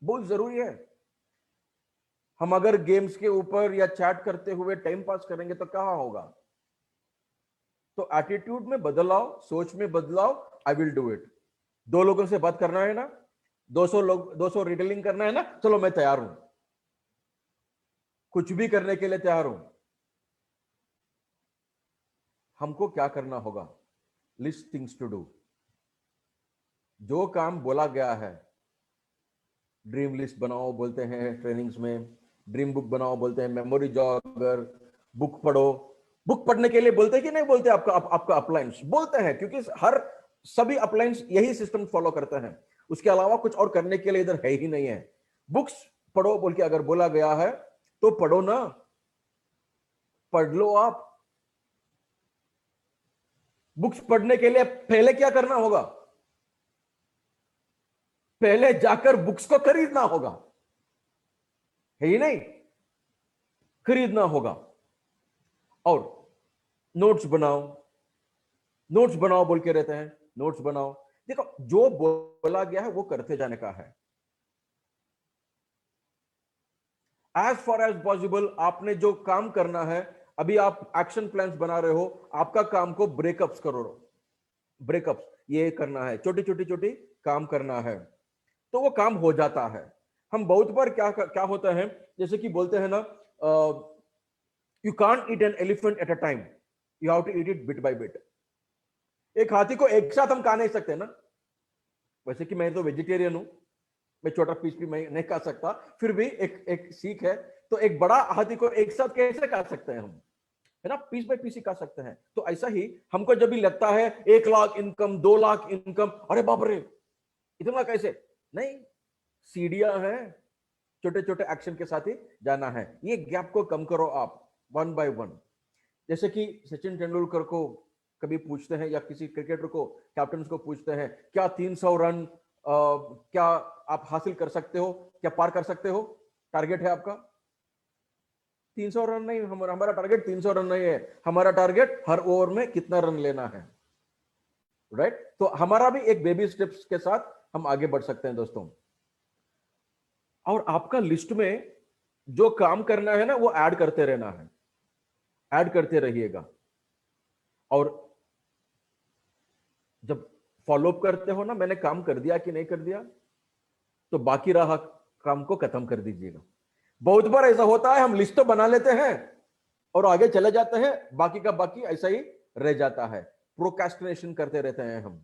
बहुत जरूरी है। हम अगर गेम्स के ऊपर या चैट करते हुए टाइम पास करेंगे तो कहां होगा। तो एटीट्यूड में बदलाव, सोच में बदलाव, आई विल डू इट। 2 लोगों से बात करना है ना, 200 रिटेलिंग करना है ना, चलो मैं तैयार हूं, कुछ भी करने के लिए तैयार हूं। हमको क्या करना होगा, लिस्ट थिंग्स टू डू। जो काम बोला गया है, ड्रीम लिस्ट बनाओ बोलते हैं ट्रेनिंग्स में, ड्रीम बुक बनाओ बोलते हैं, मेमोरी जॉगर, बुक पढ़ो। बुक पढ़ने के लिए बोलते हैं कि नहीं बोलते, आपका अपलाइंस बोलते हैं, क्योंकि हर सभी अपलाइंस यही सिस्टम फॉलो करते हैं। उसके अलावा कुछ और करने के लिए इधर है ही नहीं है। बुक्स पढ़ो बोल के अगर बोला गया है तो पढ़ो ना, पढ़ लो आप। बुक्स पढ़ने के लिए पहले क्या करना होगा, पहले जाकर बुक्स को खरीदना होगा, है ही नहीं, खरीदना होगा। और नोट्स बनाओ, नोट्स बनाओ बोल के रहते हैं, नोट्स बनाओ। देखो जो बोला गया है वो करते जाने का है। एज फार एज पॉसिबल आपने जो काम करना है, अभी आप एक्शन प्लान्स बना रहे हो, आपका काम को ब्रेकअप्स करो, ब्रेकअप्स, ये करना है, छोटी छोटी छोटी काम करना है, तो वो काम हो जाता है। हम बहुत बार क्या होता है, जैसे कि बोलते हैं ना, you can't eat an elephant at a time, you have to eat it bit by bit. एक हाथी को एक साथ हम खा नहीं सकते ना। वैसे कि मैं तो वेजिटेरियन हूं, मैं छोटा पीस भी मैं नहीं खा सकता, फिर भी एक सीख है। तो एक बड़ा हाथी को एक साथ कैसे खा सकते हैं हम, है ना, पीस बाय पीस ही खा सकते हैं। तो ऐसा ही हमको जब भी लगता है 1 लाख इनकम, 2 लाख इनकम, अरे बाप रे इतना कैसे, नहीं, सीढ़ियां हैं, छोटे छोटे एक्शन के साथ ही जाना है। ये गैप को कम करो आप, वन बाय वन। जैसे कि सचिन तेंदुलकर को कभी पूछते हैं, या किसी क्रिकेटर को, कैप्टन को पूछते हैं, क्या 300 रन क्या आप हासिल कर सकते हो, क्या पार कर सकते हो, टारगेट है आपका? 300 रन नहीं, हमारा टारगेट 300 रन नहीं है, हमारा टारगेट हर ओवर में कितना रन लेना है, राइट? तो हमारा भी एक बेबी स्टेप्स के साथ हम आगे बढ़ सकते हैं दोस्तों। और आपका लिस्ट में जो काम करना है ना, वो ऐड करते रहना है, ऐड करते रहिएगा। और जब फॉलोअप करते हो ना, मैंने काम कर दिया कि नहीं कर दिया, तो बाकी रहा काम को खत्म कर दीजिएगा। बहुत बार ऐसा होता है, हम लिस्ट तो बना लेते हैं और आगे चले जाते हैं, बाकी का बाकी ऐसा ही रह जाता है, प्रोक्रेस्टिनेशन करते रहते हैं हम,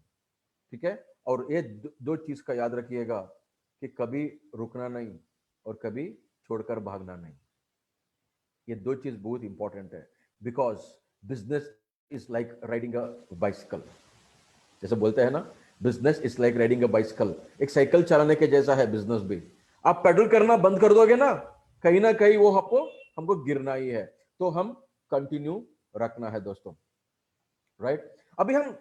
ठीक है? और ये दो चीज का याद रखिएगा कि कभी रुकना नहीं और कभी छोड़कर भागना नहीं। ये दो चीज बहुत इंपॉर्टेंट है, because business is like riding a bicycle. जैसे बोलते हैं ना, business is like riding a bicycle, एक साइकिल चलाने के जैसा है बिजनेस भी। आप पेडल करना बंद कर दोगे ना कहीं वो हमको गिरना ही है। तो हम कंटिन्यू रखना है दोस्तों, राइट? अभी हम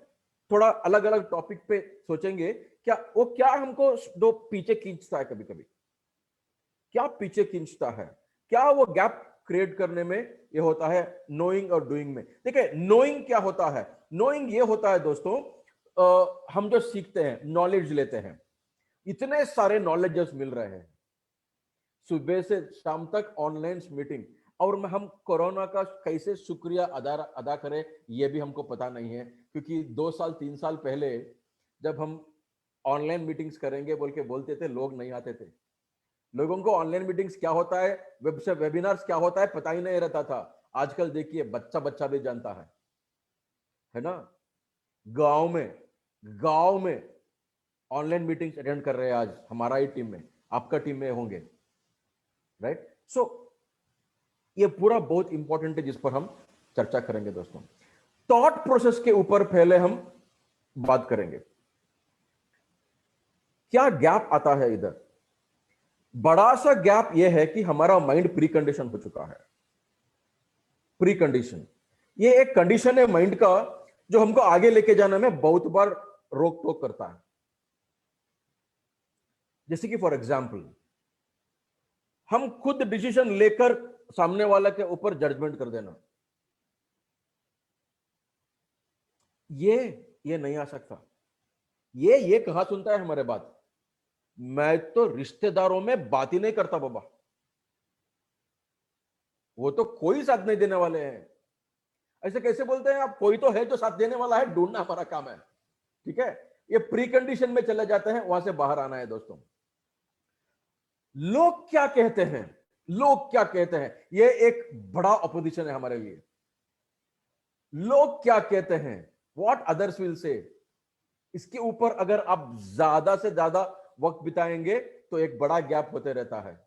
थोड़ा अलग अलग टॉपिक पे सोचेंगे, क्या हमको दो पीछे खींचता है, कभी कभी क्या पीछे खींचता है, क्या वो गैप क्रिएट करने में ये होता है, नोइंग और डूइंग में। देखिए, नोइंग क्या होता है? नोइंग ये होता है दोस्तों, हम जो सीखते हैं, नॉलेज लेते हैं, इतने सारे नॉलेजेस मिल रहे हैं, सुबह से शाम तक ऑनलाइन मीटिंग, और हम कोरोना का कैसे शुक्रिया अदा करें ये भी हमको पता नहीं है। क्योंकि 2 साल 3 साल पहले जब हम ऑनलाइन मीटिंग्स करेंगे बोल के बोलते थे, लोग नहीं आते थे। लोगों को ऑनलाइन मीटिंग्स क्या होता है, वेबिनार्स क्या होता है पता ही नहीं रहता था। आजकल देखिए, बच्चा बच्चा भी जानता है ना। गांव में ऑनलाइन मीटिंग्स अटेंड कर रहे हैं आज, हमारा ही टीम में, आपका टीम में होंगे, राइट? सो ये पूरा बहुत इंपॉर्टेंट है, जिस पर हम चर्चा करेंगे दोस्तों। थॉट प्रोसेस के ऊपर पहले हम बात करेंगे। क्या गैप आता है इधर? बड़ा सा गैप यह है कि हमारा माइंड प्री कंडीशन हो चुका है। प्री कंडीशन, ये एक कंडीशन है माइंड का जो हमको आगे लेके जाने में बहुत बार रोक टोक करता है। जैसे कि फॉर एग्जाम्पल, हम खुद डिसीजन लेकर सामने वाला के ऊपर जजमेंट कर देना, ये नहीं आ सकता। ये कहां सुनता है हमारे बात? मैं तो रिश्तेदारों में बात ही नहीं करता बाबा, वो तो कोई साथ नहीं देने वाले हैं। ऐसे कैसे बोलते हैं आप? कोई तो है जो साथ देने वाला है, ढूंढना हमारा काम है, ठीक है? ये प्री कंडीशन में चले जाते हैं, वहां से बाहर आना है दोस्तों। लोग क्या कहते हैं, लोग क्या कहते हैं, ये एक बड़ा अपोजिशन है हमारे लिए। लोग क्या कहते हैं, व्हाट अदर्स विल से, इसके ऊपर अगर आप ज्यादा से ज्यादा वक्त बिताएंगे तो एक बड़ा गैप होते रहता है।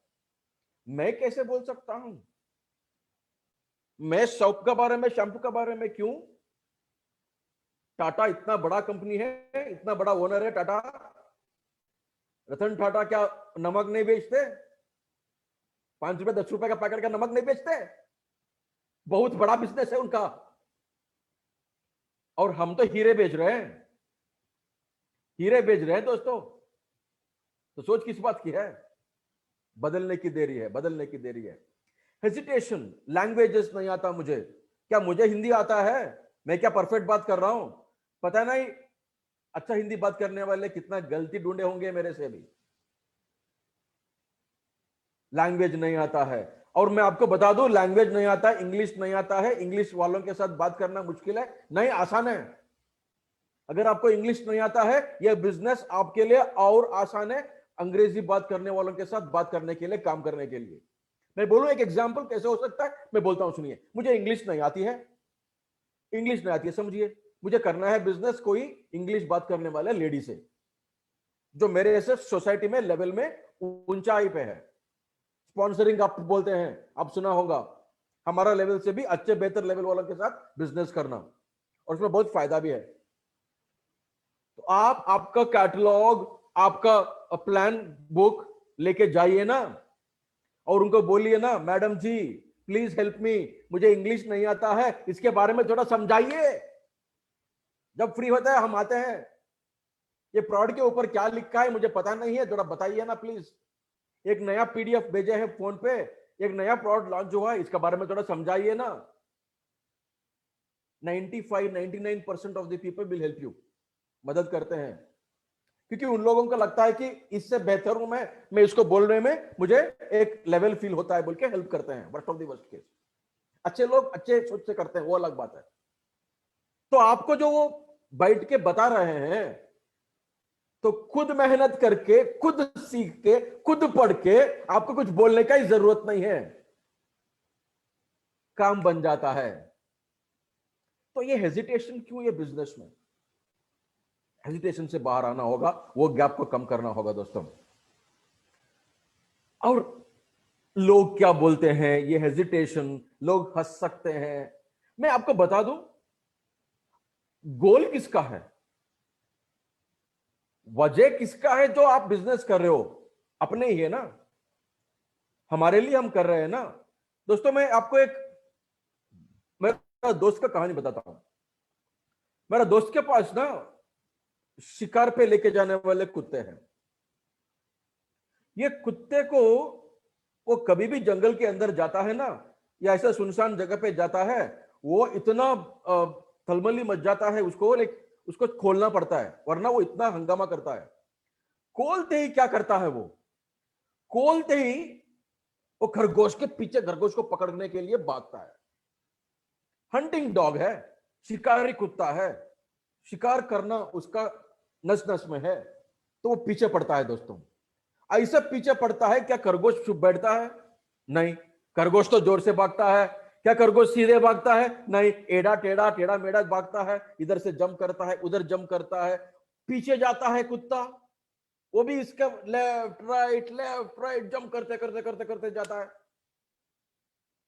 मैं कैसे बोल सकता हूं? मैं सोप के बारे में, शैम्पू के बारे में क्यों? टाटा इतना बड़ा कंपनी है, इतना बड़ा ओनर है टाटा। रतन टाटा क्या नमक नहीं बेचते? 5 रुपए 10 रुपए का पैकेट का नमक नहीं बेचते? बहुत बड़ा बिजनेस है उनका। और हम तो हीरे बेच रहे हैं, हीरे बेच रहे हैं दोस्तों। तो सोच किस बात की है? बदलने की देरी है, बदलने की देरी है। हेजिटेशन, लैंग्वेजेस नहीं आता मुझे। क्या मुझे हिंदी आता है? मैं क्या परफेक्ट बात कर रहा हूं? पता नहीं अच्छा हिंदी बात करने वाले कितना गलती ढूंढे होंगे मेरे से भी। लैंग्वेज नहीं आता है, और मैं आपको बता दूं, लैंग्वेज नहीं आता, इंग्लिश नहीं आता है, इंग्लिश वालों के साथ बात करना मुश्किल है, नहीं आसान है। अगर आपको इंग्लिश नहीं आता है, यह बिजनेस आपके लिए और आसान है अंग्रेजी बात करने वालों के साथ बात करने के लिए, काम करने के लिए। मैं बोलूं एक एग्जांपल कैसे हो सकता है, मैं बोलता हूं, सुनिए। मुझे इंग्लिश नहीं आती है, इंग्लिश नहीं आती है, समझिए। मुझे करना है बिजनेस कोई इंग्लिश बात करने वाले लेडी से, जो मेरे ऐसे सोसाइटी में लेवल में ऊंचाई पे है। स्पॉन्सरिंग आप बोलते हैं, आप सुना होगा। हमारा लेवल से भी अच्छे बेहतर लेवल वालों के साथ बिजनेस करना, और उसमें बहुत फायदा भी है। तो आप आपका कैटलॉग, आपका प्लान बुक लेके जाइए ना, और उनको बोलिए ना, madam ji please help me, मुझे इंग्लिश नहीं आता है, इसके बारे में थोड़ा समझाइए। जब फ्री होता है हम आते हैं, ये प्रोडक्ट के ऊपर क्या लिखा है मुझे पता नहीं है, थोड़ा बताइए ना प्लीज। एक नया पीडीएफ भेजे है फोन पे, एक नया प्रोडक्ट लॉन्च हुआ है, इसके बारे में थोड़ा समझाइए ना। 99% of the people will help you, मदद करते हैं, क्योंकि उन लोगों को लगता है कि इससे बेहतर हूं मैं इसको बोलने में मुझे एक लेवल फील होता है, बोल के हेल्प करते हैं। Worst of the worst case, अच्छे लोग अच्छे सोच से करते हैं, वो अलग बात है। तो आपको जो वो बैठ के बता रहे हैं, तो खुद मेहनत करके, खुद सीख के, खुद पढ़ के, आपको कुछ बोलने का ही जरूरत नहीं है, काम बन जाता है। तो ये हेजिटेशन क्यों? ये बिजनेस में हेजिटेशन से बाहर आना होगा, वो गैप को कम करना होगा दोस्तों। और लोग क्या बोलते हैं, ये हेजिटेशन, लोग हंस सकते हैं। मैं आपको बता दूं, गोल किसका है, वजह किसका है जो आप बिजनेस कर रहे हो? अपने ही है ना, हमारे लिए हम कर रहे हैं ना। दोस्तों मैं आपको एक मेरा दोस्त का कहानी बताता हूं। मेरा दोस्त के पास ना शिकार पे लेके जाने वाले कुत्ते हैं। ये कुत्ते को, वो कभी भी जंगल के अंदर जाता है ना, या ऐसा सुनसान जगह पे जाता है, वो इतना थलमली मच जाता है उसको, उसको खोलना पड़ता है, वरना वो इतना हंगामा करता है। खोलते ही क्या करता है वो, खोलते ही वो खरगोश के पीछे, खरगोश को पकड़ने के लिए भागता है। हंटिंग डॉग है, शिकारी कुत्ता है, शिकार करना उसका नस नस में है, तो वो पीछे पड़ता है दोस्तों। ऐसा पीछे पड़ता है, क्या खरगोश चुप बैठता है? नहीं, खरगोश तो जोर से भागता है। क्या खरगोश सीधे भागता है? नहीं, एड़ा टेढ़ा, टेढ़ा मेढ़ा भागता है, इधर से जंप करता है, उधर जंप करता है, पीछे जाता है कुत्ता, वो भी इसका लेफ्ट राइट जंप करते करते करते करते जाता है।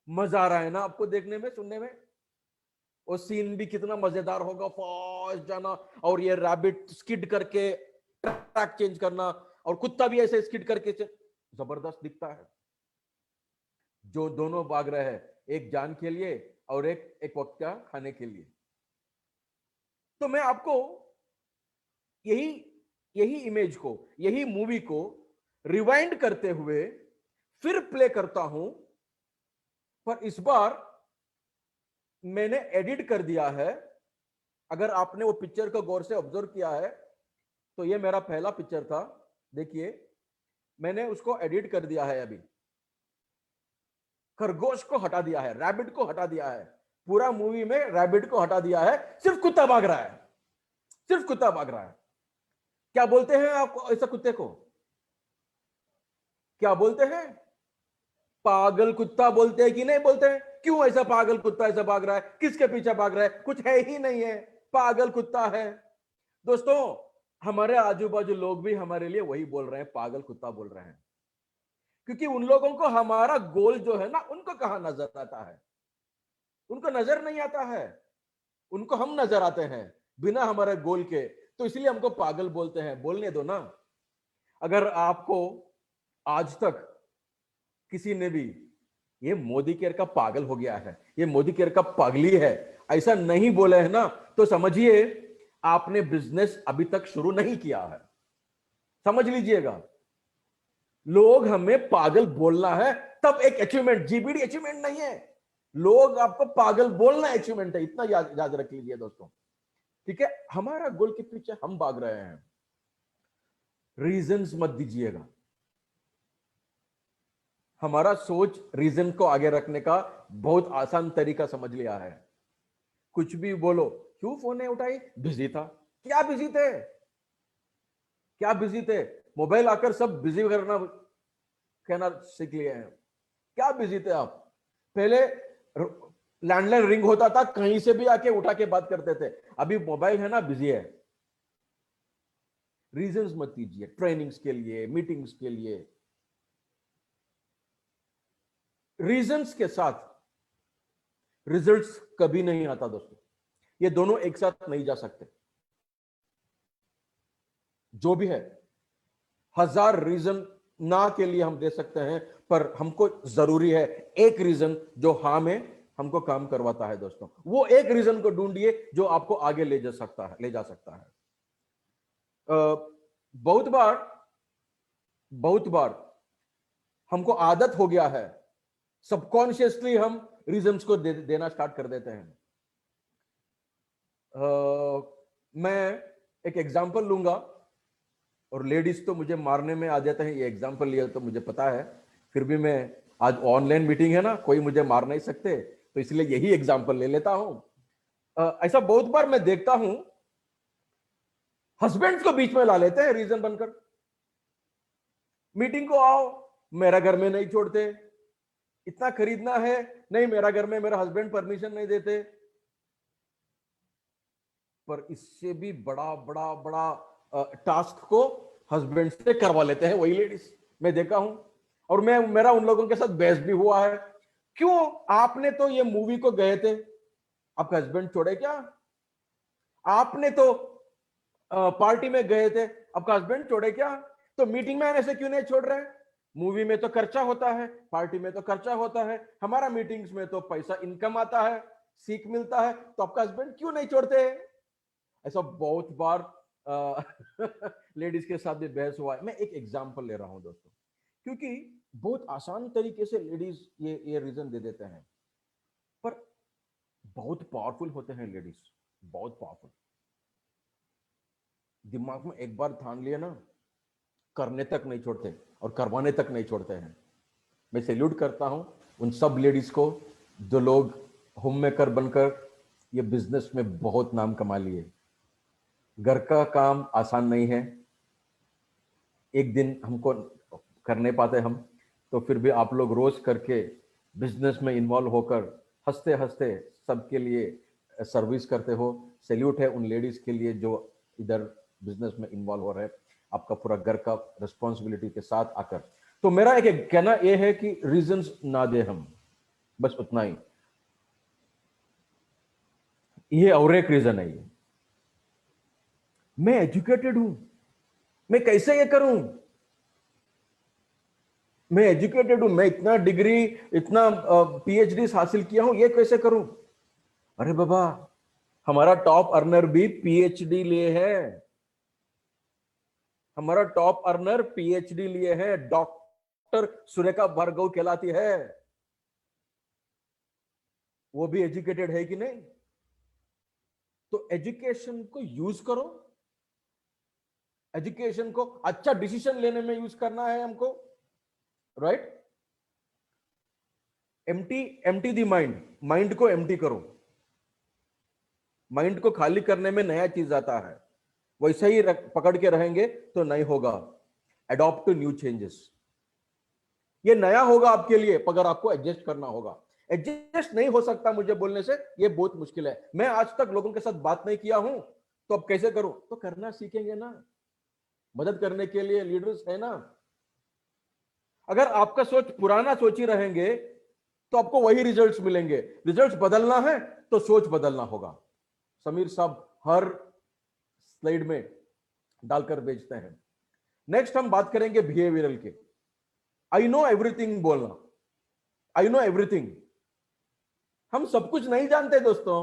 मजा आ रहा है ना आपको देखने में, सुनने में? वो सीन भी कितना मजेदार होगा, फास्ट जाना, और ये रैबिट स्किड करके ट्रैक चेंज करना, और कुत्ता भी ऐसे स्किड करके जबरदस्त दिखता है। जो दोनों भाग रहे हैं, एक जान के लिए और एक वक्त का खाने के लिए। तो मैं आपको यही इमेज को, यही मूवी को रिवाइंड करते हुए फिर प्ले करता हूं, पर इस बार मैंने एडिट कर दिया है। अगर आपने वो पिक्चर को गौर से ऑब्जर्व किया है, तो ये मेरा पहला पिक्चर था, देखिए मैंने उसको एडिट कर दिया है। अभी खरगोश को हटा दिया है, रैबिट को हटा दिया है, पूरा मूवी में रैबिट को हटा दिया है, सिर्फ कुत्ता भाग रहा है, सिर्फ कुत्ता भाग रहा है। क्या बोलते हैं आप ऐसा कुत्ते को? क्या बोलते हैं? पागल कुत्ता बोलते हैं कि नहीं बोलते हैं? क्यों ऐसा पागल कुत्ता ऐसा भाग रहा है, किसके पीछे भाग रहा है? कुछ है ही नहीं है, पागल कुत्ता है। दोस्तों हमारे आजू बाजू लोग भी हमारे लिए वही बोल रहे हैं, पागल कुत्ता बोल रहे हैं, क्योंकि उन लोगों को हमारा गोल जो है ना, उनको कहां नजर आता है? उनको नजर नहीं आता है, उनको हम नजर आते हैं बिना हमारे गोल के, तो इसलिए हमको पागल बोलते हैं। बोलने दो ना। अगर आपको आज तक किसी ने भी ये मोदी केयर का पागल हो गया है, ये मोदी केयर का पागली है, ऐसा नहीं बोले है ना, तो समझिए आपने बिजनेस अभी तक शुरू नहीं किया है। समझ लीजिएगा, लोग हमें पागल बोलना है तब एक अचीवमेंट, जीबीडी अचीवमेंट नहीं है, लोग आपको पागल बोलना अचीवमेंट है, इतना याद रख लीजिए दोस्तों। ठीक है, हमारा गोल के पीछे हम भाग रहे हैं, रीजंस मत दीजिएगा। हमारा सोच रीजन को आगे रखने का बहुत आसान तरीका समझ लिया है। कुछ भी बोलो, क्यों फोन नहीं उठाई? बिजी था, क्या बिजी थे, क्या बिजी थे? मोबाइल आकर सब बिजी करना कहना सीख लिए हैं। क्या बिजी थे आप? पहले लैंडलाइन रिंग होता था, कहीं से भी आके उठा के बात करते थे। अभी मोबाइल है ना, बिजी है। रीजंस मत दीजिए, ट्रेनिंग्स के लिए, मीटिंग्स के लिए। रीजंस के साथ रिजल्ट्स कभी नहीं आता दोस्तों। ये दोनों एक साथ नहीं जा सकते। जो भी है, 1000 रीजन ना के लिए हम दे सकते हैं, पर हमको जरूरी है एक रीजन जो हाँ में हमको काम करवाता है दोस्तों। वो एक रीजन को ढूंढिए जो आपको आगे ले जा सकता है। बहुत बार हमको आदत हो गया है, सबकॉन्शियसली हम रीजंस को देना स्टार्ट कर देते हैं। मैं एक एग्जांपल लूंगा, और लेडीज तो मुझे मारने में आ जाते हैं, ये एग्जांपल लिया तो मुझे पता है, फिर भी मैं, आज ऑनलाइन मीटिंग है ना, कोई मुझे मार नहीं सकते, तो इसलिए यही एग्जांपल ले लेता हूं। ऐसा बहुत बार मैं देखता हूं, हस्बैंड्स को बीच में ला लेते हैं रीजन बनकर। मीटिंग को आओ, मेरा घर में नहीं छोड़ते, इतना खरीदना है, नहीं मेरा घर में मेरा हस्बैंड परमिशन नहीं देते। पर इससे भी बड़ा बड़ा बड़ा टास्क को हस्बैंड से करवा लेते हैं वही लेडीज, मैं देखा हूं। और मेरा उन लोगों के साथ बहस भी हुआ है। क्यों? आपने तो ये मूवी को गए थे, आपका हस्बैंड छोड़े क्या? आपने तो पार्टी में गए थे, आपका हस्बैंड छोड़े क्या? तो मीटिंग में आने से क्यों नहीं छोड़ रहे? मूवी में तो खर्चा होता है, पार्टी में तो खर्चा होता है, हमारा मीटिंग्स में तो पैसा इनकम आता है, सीख मिलता है, तो आपका हस्बैंड क्यों नहीं छोड़ते? ऐसा बहुत बार लेडीज के साथ भी बहस हुआ है। मैं एक एग्जांपल ले रहा हूं दोस्तों, क्योंकि बहुत आसान तरीके से लेडीज ये रीजन दे देते हैं, पर बहुत पावरफुल होते हैं लेडीज, बहुत पावरफुल। दिमाग में एक बार ठान लिया ना, करने तक नहीं छोड़ते और करवाने तक नहीं छोड़ते हैं। मैं सैल्यूट करता हूं उन सब लेडीज को जो लोग होम मेकर बनकर ये बिजनेस में बहुत नाम कमा लिए। घर का काम आसान नहीं है, एक दिन हमको कर नहीं पाते हम, तो फिर भी आप लोग रोज करके बिजनेस में इन्वॉल्व होकर हंसते हंसते सबके लिए सर्विस करते हो। सैल्यूट है उन लेडीज के लिए जो इधर बिजनेस में इन्वॉल्व हो रहे हैं, आपका पूरा घर का रिस्पॉन्सिबिलिटी के साथ आकर। तो मेरा एक कहना यह है कि रीजंस ना दे हम, बस उतना ही। ये और एक रीजन है, ये मैं एजुकेटेड हूं, मैं कैसे ये करूं? मैं एजुकेटेड हूं, मैं इतना डिग्री, इतना पीएचडी हासिल किया हूं, ये कैसे करूं? अरे बाबा, हमारा टॉप अर्नर भी पीएचडी लिए है, हमारा टॉप अर्नर पीएचडी लिए है, डॉक्टर सुरेखा भार्गव कहलाती है। वो भी एजुकेटेड है कि नहीं? तो एजुकेशन को यूज करो, एजुकेशन को अच्छा डिसीजन लेने में यूज करना है हमको, right? Empty the mind, mind को एम्प्टी करो। माइंड को खाली करने में नया चीज आता है, वैसे ही पकड़ के रहेंगे तो नहीं होगा। अडॉप्ट टू न्यू चेंजेस, ये नया होगा आपके लिए, मगर आपको एडजस्ट करना होगा। एडजस्ट नहीं हो सकता मुझे बोलने से, ये बहुत मुश्किल है। मैं आज तक लोगों के साथ बात नहीं किया हूं, तो अब कैसे करूं? तो करना सीखेंगे ना, मदद करने के लिए लीडर्स है ना। अगर आपका सोच पुराना सोच ही रहेंगे तो आपको वही रिजल्ट्स मिलेंगे। रिजल्ट्स बदलना है तो सोच बदलना होगा। समीर साहब हर स्लाइड में डालकर भेजते हैं। नेक्स्ट हम बात करेंगे बिहेवियरल के। आई नो एवरीथिंग बोलना, आई नो एवरीथिंग। हम सब कुछ नहीं जानते दोस्तों,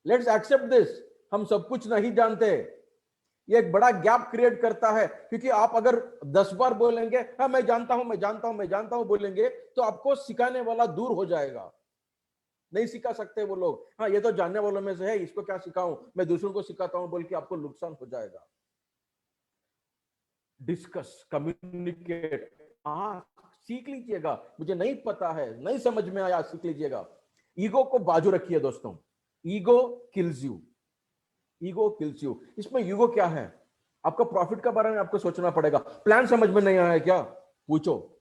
लेट्स एक्सेप्ट दिस, हम सब कुछ नहीं जानते। ये एक बड़ा गैप क्रिएट करता है, क्योंकि आप अगर 10 बार बोलेंगे हाँ मैं जानता हूं, मैं जानता हूं, मैं जानता हूं बोलेंगे, तो आपको सिखाने वाला दूर हो जाएगा, नहीं सिखा सकते वो लोग। हाँ ये तो जानने वालों में से है, इसको क्या सिखाऊं, मैं दूसरों को सिखाता हूं बोल के आपको नुकसान हो जाएगा। डिस्कस, कम्युनिकेट, सीख लीजिएगा। मुझे नहीं पता है, नहीं समझ में आया, सीख लीजिएगा। ईगो को बाजू रखिए दोस्तों, ego kills you. Ego kills you. इसमें ईगो क्या है? आपका प्रॉफिट के बारे में आपको सोचना पड़ेगा। प्लान समझ में नहीं आया क्या? पूछो।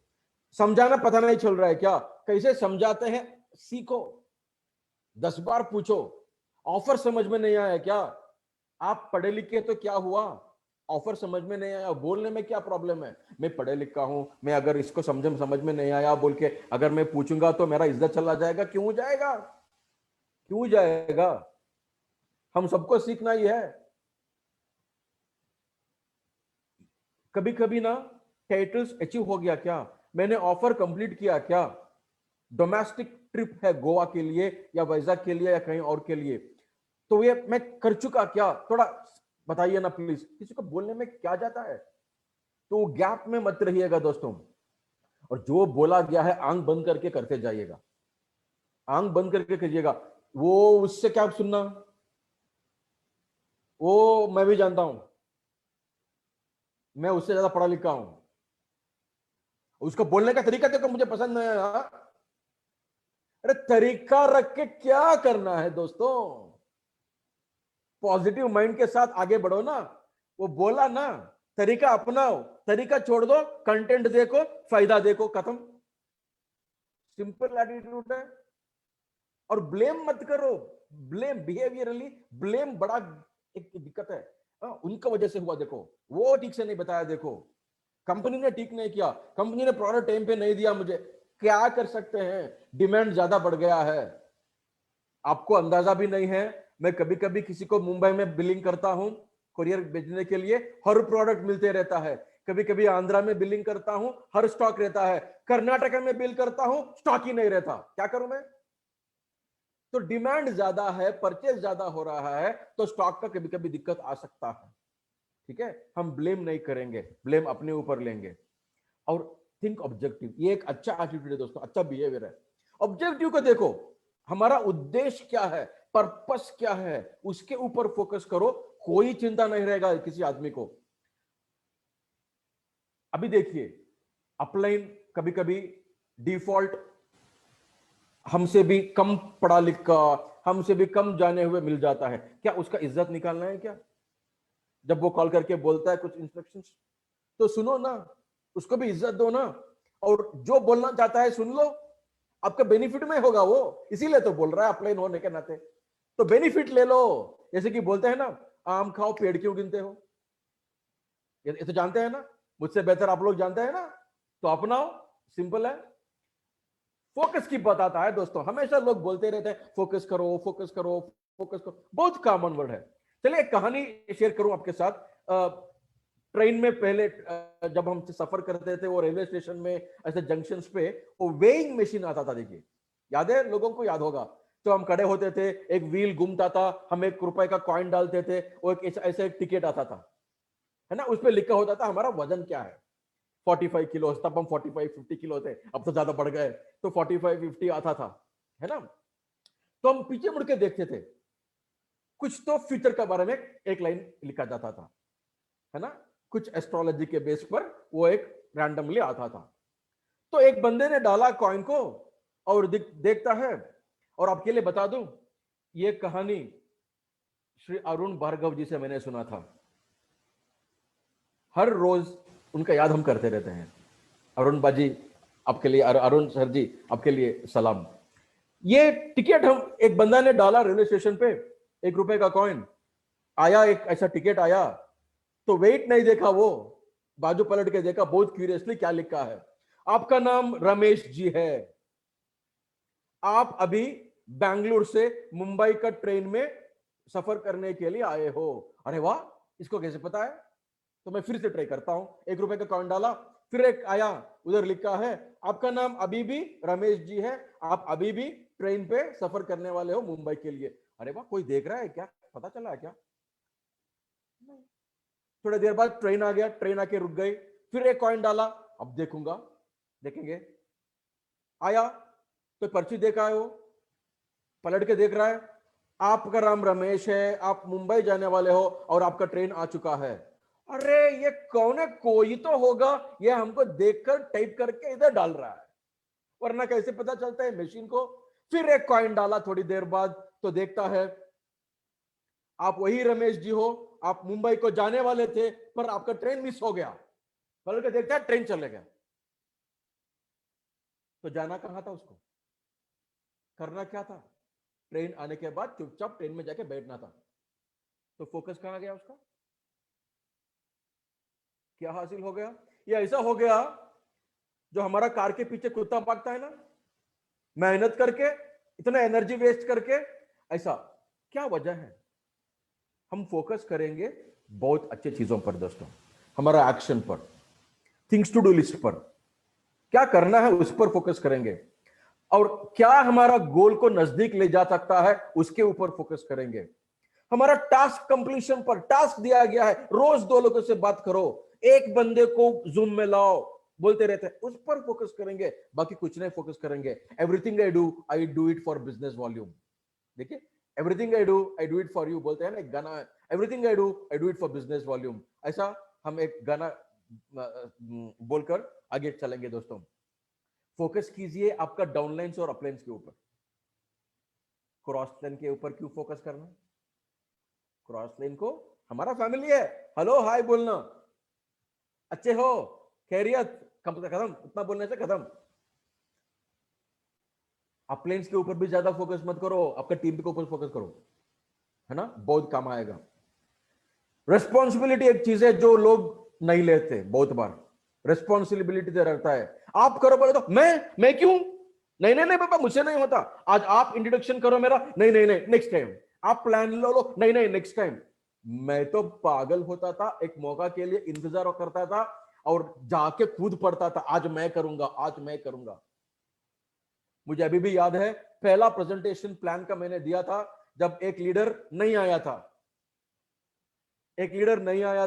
समझाना पता नहीं चल रहा है क्या? कैसे समझाते हैं सीखो, 10 बार पूछो। ऑफर समझ में नहीं आया क्या? आप पढ़े लिखे तो क्या हुआ, ऑफर समझ में नहीं आया, बोलने में क्या प्रॉब्लम है? मैं पढ़े लिखा हूं, मैं अगर इसको समझ में नहीं आया बोल के अगर मैं पूछूंगा तो मेरा इज्जत चला जाएगा? क्यों जाएगा? क्यों जाएगा? हम सबको सीखना ही है। कभी कभी ना टाइटल्स अचीव हो गया क्या, मैंने ऑफर कंप्लीट किया क्या, डोमेस्टिक ट्रिप है गोवा के लिए या वैजाग के लिए या कहीं और के लिए, तो ये मैं कर चुका क्या? थोड़ा बताइए ना प्लीज। किसी को बोलने में क्या जाता है? तो गैप में मत रहिएगा दोस्तों, और जो बोला गया है आंख बंद करके करते जाइएगा, आंख बंद करके करिएगा। वो उससे क्या सुनना, वो मैं भी जानता हूं, मैं उससे ज्यादा पढ़ा लिखा हूं, उसको बोलने का तरीका देखो मुझे पसंद नहीं आया। अरे तरीका रख के क्या करना है दोस्तों? पॉजिटिव माइंड के साथ आगे बढ़ो ना। वो बोला ना, तरीका अपनाओ, तरीका छोड़ दो, कंटेंट देखो, फायदा देखो, खत्म। सिंपल एटीट्यूड है। और ब्लेम मत करो, ब्लेम बिहेवियरली ब्लेम बड़ा एक दिक्कत है। उनका वजह से हुआ, देखो वो ठीक से नहीं बताया, देखो कंपनी ने ठीक नहीं किया, कंपनी ने प्रोडक्ट टाइम पे नहीं दिया मुझे, क्या कर सकते हैं? डिमांड ज्यादा बढ़ गया है, आपको अंदाजा भी नहीं है। मैं कभी कभी किसी को मुंबई में बिलिंग करता हूं कुरियर भेजने के लिए, हर प्रोडक्ट मिलते रहता है। कभी कभी आंध्रा में बिलिंग करता हूं, हर स्टॉक रहता है। कर्नाटक में बिल करता हूं, स्टॉक ही नहीं रहता, क्या करूं मैं? तो डिमांड ज्यादा है, परचेज ज्यादा हो रहा है, तो स्टॉक का कभी कभी दिक्कत आ सकता है। ठीक है, हम ब्लेम नहीं करेंगे, ब्लेम अपने ऊपर लेंगे। और थिंक ऑब्जेक्टिव, ये एक अच्छा एटीट्यूड है दोस्तों, अच्छा बिहेवियर है। ऑब्जेक्टिव को देखो, हमारा उद्देश्य क्या है, पर्पस क्या है, उसके ऊपर फोकस करो, कोई चिंता नहीं रहेगा किसी आदमी को। अभी देखिए, अपलाइन कभी कभी डिफॉल्ट हमसे भी कम पढ़ा लिखा, हमसे भी कम जाने हुए मिल जाता है, क्या उसका इज्जत निकालना है क्या? जब वो कॉल करके बोलता है कुछ इंस्ट्रक्शंस, तो सुनो ना, उसको भी इज्जत दो ना, और जो बोलना चाहता है सुन लो, आपका बेनिफिट में होगा वो, इसीलिए तो बोल रहा है अपलाइन होने के नाते, तो बेनिफिट ले लो। जैसे कि बोलते हैं ना, आम खाओ पेड़ क्यों गिनते हो, ये तो जानते हैं ना, मुझसे बेहतर आप लोग जानते हैं ना, तो अपनाओ, सिंपल है। फोकस की बात आता है दोस्तों, हमेशा लोग बोलते रहते हैं फोकस करो फोकस करो फोकस करो, बहुत कॉमन वर्ड है। चलिए एक कहानी शेयर करूं आपके साथ। ट्रेन में पहले जब हम सफर करते थे, वो रेलवे स्टेशन में ऐसे जंक्शंस पे वो वेइंग मशीन आता था, देखिए याद है, लोगों को याद होगा। तो हम खड़े होते थे, एक व्हील घूमता था, हम 1 रुपए का कॉइन डालते थे, वो एक ऐसा एक टिकट आता था, है ना, उस पर लिखा होता था हमारा वजन क्या है। 45 किलो, तब हम 45-50 किलो थे, अब तो ज्यादा बढ़ गए, तो 45-50 आता था, है ना। तो हम पीछे मुड़ के देखते थे, कुछ तो फ्यूचर के बारे में एक लाइन लिखा जाता था, है ना, कुछ एस्ट्रोलॉजी के बेस पर वो एक रैंडमली आता था। तो एक बंदे ने डाला कॉइन को और देखता है। और आपके लिए बता दूं, ये कहानी श्री अरुण भार्गव जी से मैंने सुना था। हर रोज उनका याद हम करते रहते हैं। अरुण बाजी आपके लिए, अरुण सर जी आपके लिए सलाम। ये टिकट हम, एक बंदा ने डाला रेलवे स्टेशन पे, 1 रुपए का कॉइन आया, एक ऐसा टिकट आया, तो वेट नहीं देखा, वो बाजू पलट के देखा बहुत क्यूरियसली, क्या लिखा है, आपका नाम रमेश जी है, आप अभी बेंगलुरु से मुंबई का ट्रेन में सफर करने के लिए आए हो। अरे वाह, इसको कैसे पता है? तो मैं फिर से ट्राई करता हूं, 1 रुपए का कॉइन डाला, फिर एक आया, उधर लिखा है आपका नाम अभी भी रमेश जी है, आप अभी भी ट्रेन पे सफर करने वाले हो मुंबई के लिए। अरे वाह, कोई देख रहा है क्या, पता चला है क्या? थोड़ी देर बाद ट्रेन आ गया, ट्रेन आके रुक गई, फिर एक कॉइन डाला, अब देखूंगा, देखेंगे, आया तो पर्ची देखा है, वो पलट के देख रहा है, आपका नाम रमेश है, आप मुंबई जाने वाले हो और आपका ट्रेन आ चुका है। अरे ये कौन है, कोई तो होगा, ये हमको देखकर टाइप करके इधर डाल रहा है, वरना कैसे पता चलता है मशीन को। फिर एक कॉइन डाला थोड़ी देर बाद, तो देखता है आप वही रमेश जी हो, आप मुंबई को जाने वाले थे पर आपका ट्रेन मिस हो गया, पलट के देखता है ट्रेन चले गया। तो जाना कहां था उसको, करना क्या था? ट्रेन आने के बाद चुपचाप ट्रेन में जाके बैठना था। तो फोकस कहां गया उसका? क्या हासिल हो गया? ये ऐसा हो गया जो हमारा कार के पीछे कुत्ता भागता है ना, मेहनत करके, इतना एनर्जी वेस्ट करके। ऐसा क्या वजह है? हम फोकस करेंगे बहुत अच्छे चीजों पर दोस्तों, हमारा एक्शन पर, थिंग्स टू डू लिस्ट पर, क्या करना है उस पर फोकस करेंगे, और क्या हमारा गोल को नजदीक ले जा सकता है उसके ऊपर फोकस करेंगे। हमारा टास्क कंप्लीशन पर, टास्क दिया गया है रोज 2 लोगों से बात करो, एक बंदे को जूम में लाओ, बोलते रहते हैं, उस पर फोकस करेंगे, बाकी कुछ नहीं फोकस करेंगे। Everything I do it for business volume. देखिए, everything I do it for you बोलते हैं ना एक गाना, everything I do it for business volume. ऐसा हम एक गाना बोलकर आगे चलेंगे दोस्तों। फोकस कीजिए आपका डाउनलाइंस और अपलाइंस के ऊपर। क्रॉस लाइन के ऊपर क्यों फोकस करना? क्रॉस लाइन को हमारा फैमिली है, हेलो हाय बोलना, अच्छे हो, खैरियत, कम से खत्म, उतना बोलने से खत्म। अपलाइंस के ऊपर भी ज्यादा फोकस मत करो, आपका टीम के ऊपर फोकस करो, है ना, बहुत काम आएगा। रिस्पॉन्सिबिलिटी एक चीज है जो लोग नहीं लेते, बहुत बार रिस्पॉन्सिबिलिटी तो रहता है, आप करो बोले तो मैं क्यों, नहीं नहीं नहीं पापा मुझसे नहीं होता, आज आप इंट्रोडक्शन करो मेरा, नहीं नहीं नहीं नेक्स्ट टाइम, आप प्लान लो नहीं नहीं नेक्स्ट टाइम। मैं तो पागल होता था, एक मौका के लिए इंतजार करता था और जाके खुद पढ़ता था, आज मैं करूंगा, आज मैं करूंगा। मुझे अभी भी याद है पहला प्रेजेंटेशन प्लान का मैंने दिया था जब एक लीडर नहीं आया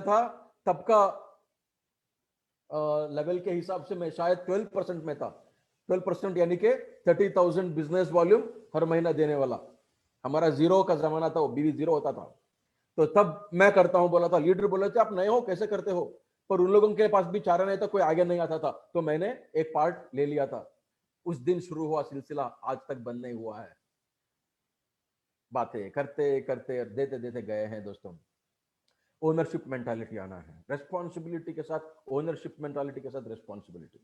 था, तब का लेवल के हिसाब से मैं शायद 12% में था। 12% यानी कि 30,000 बिजनेस वॉल्यूम हर महीना देने वाला। हमारा जीरो का जमाना था, वो बीवी जीरो होता था। तो तब मैं करता हूं बोला था, लीडर बोले थे आप नए हो कैसे करते हो, पर उन लोगों के पास भी चारा नहीं था, कोई आगे नहीं आता था, तो मैंने एक पार्ट ले लिया था। उस दिन शुरू हुआ सिलसिला, आज तक बंद नहीं हुआ है। बातें करते करते देते देते गए हैं दोस्तों। ओनरशिप मेंटालिटी आना है, रेस्पॉन्सिबिलिटी के साथ ओनरशिप मेंटालिटी के साथ रेस्पॉन्सिबिलिटी।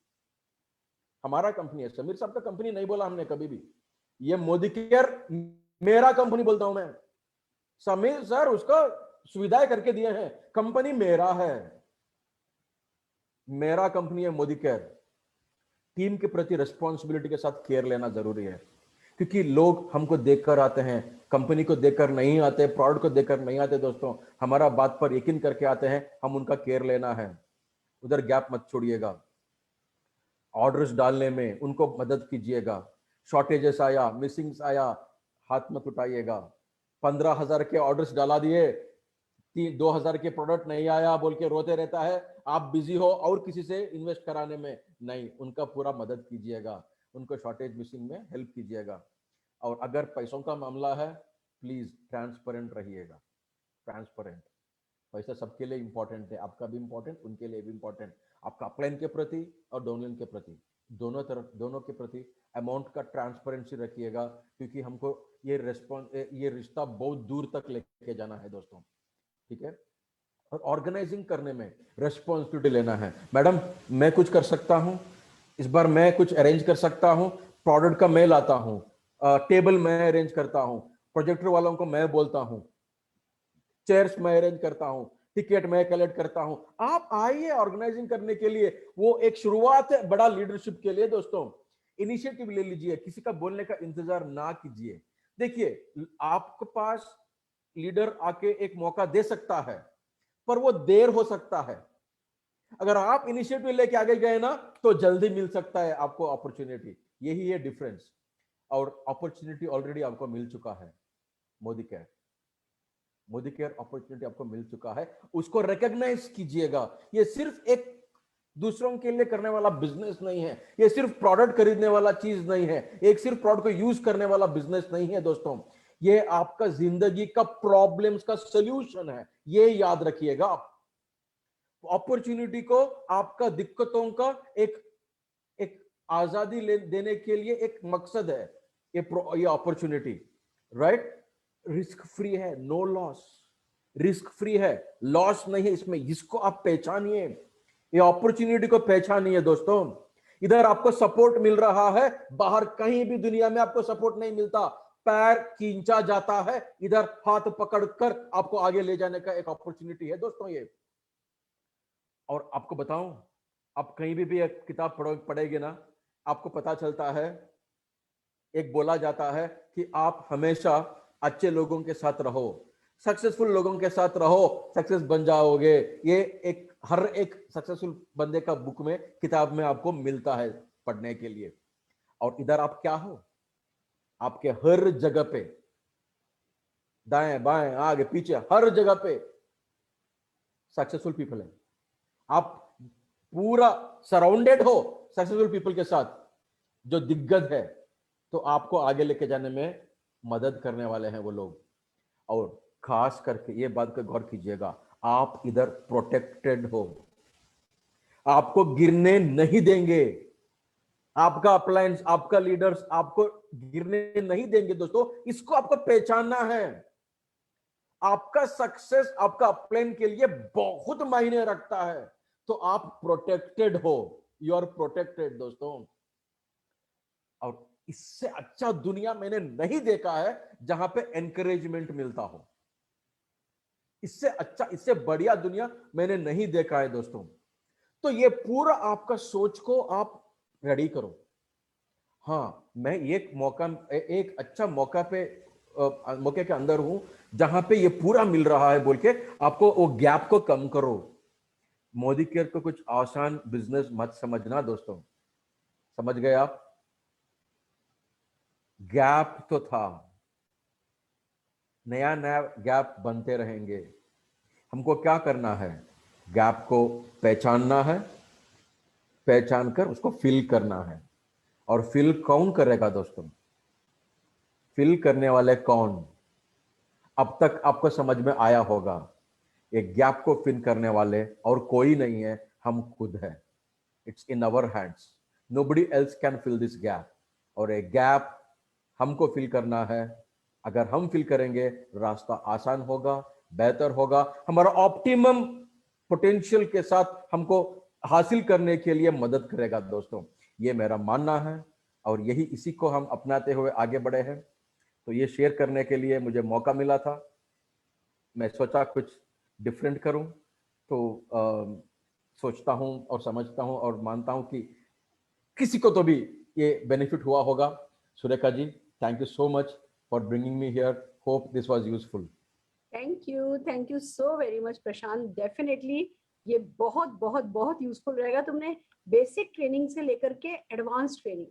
हमारा कंपनी है, समीर साहब का कंपनी नहीं बोला हमने कभी भी, ये मोदी केयर मेरा कंपनी बोलता हूं मैं। समीर सर उसका सुविधाएं करके दिए हैं, कंपनी मेरा है, मेरा कंपनी है मोदी केयर। टीम के प्रति रेस्पॉन्सिबिलिटी के साथ केयर लेना जरूरी है, क्योंकि लोग हमको देखकर आते हैं, कंपनी को देखकर नहीं आते, प्रोडक्ट को देखकर नहीं आते दोस्तों, हमारा बात पर यकीन करके आते हैं, हम उनका केयर लेना है, उधर गैप मत छोड़िएगा। ऑर्डर्स डालने में उनको मदद कीजिएगा, शॉर्टेजेस आया, मिसिंग्स आया, हाथ मत उठाइएगा। 15,000 के ऑर्डर्स डाला दिए, 2,000 के प्रोडक्ट नहीं आया बोल के रोते रहता है, आप बिजी हो और किसी से इन्वेस्ट कराने में, नहीं, उनका पूरा मदद कीजिएगा, उनको शॉर्टेज मिसिंग में हेल्प कीजिएगा। और अगर पैसों का मामला है, प्लीज ट्रांसपेरेंट रहिएगा, ट्रांसपेरेंट। पैसा सबके लिए इंपॉर्टेंट है, आपका भी इंपॉर्टेंट, उनके लिए भी इंपॉर्टेंट, आपका अपलाइन के प्रति और डाउनलाइन के प्रति, दोनों तरफ, दोनों के प्रति अमाउंट का ट्रांसपेरेंसी रखिएगा, क्योंकि हमको ये रिश्ता बहुत दूर तक लेके जाना है दोस्तों, ठीक है। और ऑर्गेनाइजिंग करने में रेस्पॉन्सिबिलिटी लेना है, मैडम मैं कुछ कर सकता हूं, इस बार मैं कुछ अरेंज कर सकता हूं, प्रोडक्ट का मैं लाता हूं, टेबल मैं अरेंज करता हूं, प्रोजेक्टर वालों को मैं बोलता हूं, चेयर्स मैं अरेंज करता हूं, टिकट मैं कलेक्ट करता हूं। आप आइए ऑर्गेनाइजिंग करने के लिए, वो एक शुरुआत है बड़ा लीडरशिप के लिए दोस्तों। इनिशिएटिव ले लीजिए, किसी का बोलने का इंतजार ना कीजिए। देखिए, आपके पास लीडर आके एक मौका दे सकता है, पर वो देर हो सकता है। अगर आप इनिशिएटिव लेके आगे गए ना, तो जल्दी मिल सकता है आपको अपॉर्चुनिटी, यही है डिफरेंस। और अपॉर्चुनिटी ऑलरेडी आपको मिल चुका है, मोदी केयर अपॉर्चुनिटी आपको मिल चुका है, उसको रिकॉग्नाइज कीजिएगा। ये सिर्फ एक दूसरों के लिए करने वाला बिजनेस नहीं है, ये सिर्फ प्रोडक्ट खरीदने वाला चीज नहीं है, एक सिर्फ प्रोडक्ट को यूज करने वाला बिजनेस नहीं है दोस्तों, ये आपका जिंदगी का प्रॉब्लम्स का सॉल्यूशन है, ये याद रखिएगा आप। अपॉर्चुनिटी को आपका दिक्कतों का एक आजादी देने के लिए एक मकसद है ये अपॉर्चुनिटी, राइट। रिस्क फ्री है, नो लॉस, रिस्क फ्री है, लॉस नहीं है इसमें। इसको आप पहचानिए, ये अपॉर्चुनिटी को पहचानिए दोस्तों। इधर आपको सपोर्ट मिल रहा है, बाहर कहीं भी दुनिया में आपको सपोर्ट नहीं मिलता, पैर खींचा जाता है, इधर हाथ पकड़कर आपको आगे ले जाने का एक अपॉर्चुनिटी है दोस्तों ये। और आपको बताऊं, आप कहीं भी एक किताब पढ़ेंगे ना, आपको पता चलता है, एक बोला जाता है कि आप हमेशा अच्छे लोगों के साथ रहो, सक्सेसफुल लोगों के साथ रहो, सक्सेस बन जाओगे। ये एक हर एक सक्सेसफुल बंदे का बुक में, किताब में आपको मिलता है पढ़ने के लिए। और इधर आप क्या हो, आपके हर जगह पे, दाएं बाएं आगे पीछे हर जगह पे सक्सेसफुल पीपल है। आप पूरा सराउंडेड हो सक्सेसफुल पीपल के साथ जो दिग्गज है, तो आपको आगे लेके जाने में मदद करने वाले हैं वो लोग। और खास करके ये बात का गौर कीजिएगा, आप इधर प्रोटेक्टेड हो, आपको गिरने नहीं देंगे, आपका अप्लायंस, आपका लीडर्स आपको गिरने नहीं देंगे दोस्तों। इसको आपको पहचानना है। आपका सक्सेस आपका अपलाइन के लिए बहुत मायने रखता है, तो आप प्रोटेक्टेड हो, यू आर प्रोटेक्टेड दोस्तों। और इससे अच्छा दुनिया मैंने नहीं देखा है जहां पे एनकरेजमेंट मिलता हो। इससे अच्छा, इससे बढ़िया दुनिया मैंने नहीं देखा है दोस्तों। तो ये पूरा आपका सोच को आप रेडी करो। हाँ, मैं एक अच्छा मौके के अंदर हूं जहां पे ये पूरा मिल रहा है बोल के आपको वो गैप को कम करो। मोदी केयर को कुछ आसान बिजनेस मत समझना दोस्तों, समझ गए आप? गैप तो था, नया नया गैप बनते रहेंगे। हमको क्या करना है, गैप को पहचानना है, पहचान कर उसको फिल करना है। और फिल कौन करेगा दोस्तों? फिल करने वाले कौन? अब तक आपको समझ में आया होगा, एक गैप को फिल करने वाले और कोई नहीं है, हम खुद हैं। It's in our hands, nobody else can fill this gap. और एक गैप हमको फिल करना है। अगर हम फिल करेंगे, रास्ता आसान होगा, बेहतर होगा, हमारा ऑप्टिमम पोटेंशियल के साथ हमको हासिल करने के लिए मदद करेगा दोस्तों। ये मेरा मानना है और यही इसी को हम अपनाते हुए आगे बढ़े हैं। तो ये शेयर करने के लिए मुझे मौका मिला था, मैं सोचा कुछ डिफरेंट करूं। तो सोचता हूं और समझता हूं और मानता हूं कि किसी को तो भी ये बेनिफिट हुआ होगा। Surekha ji, thank you so much for bringing me here, hope this was useful. Thank you so very much Prashant. Definitely ये बहुत बहुत बहुत यूजफुल रहेगा। तुमने बेसिक ट्रेनिंग से लेकर के एडवांस ट्रेनिंग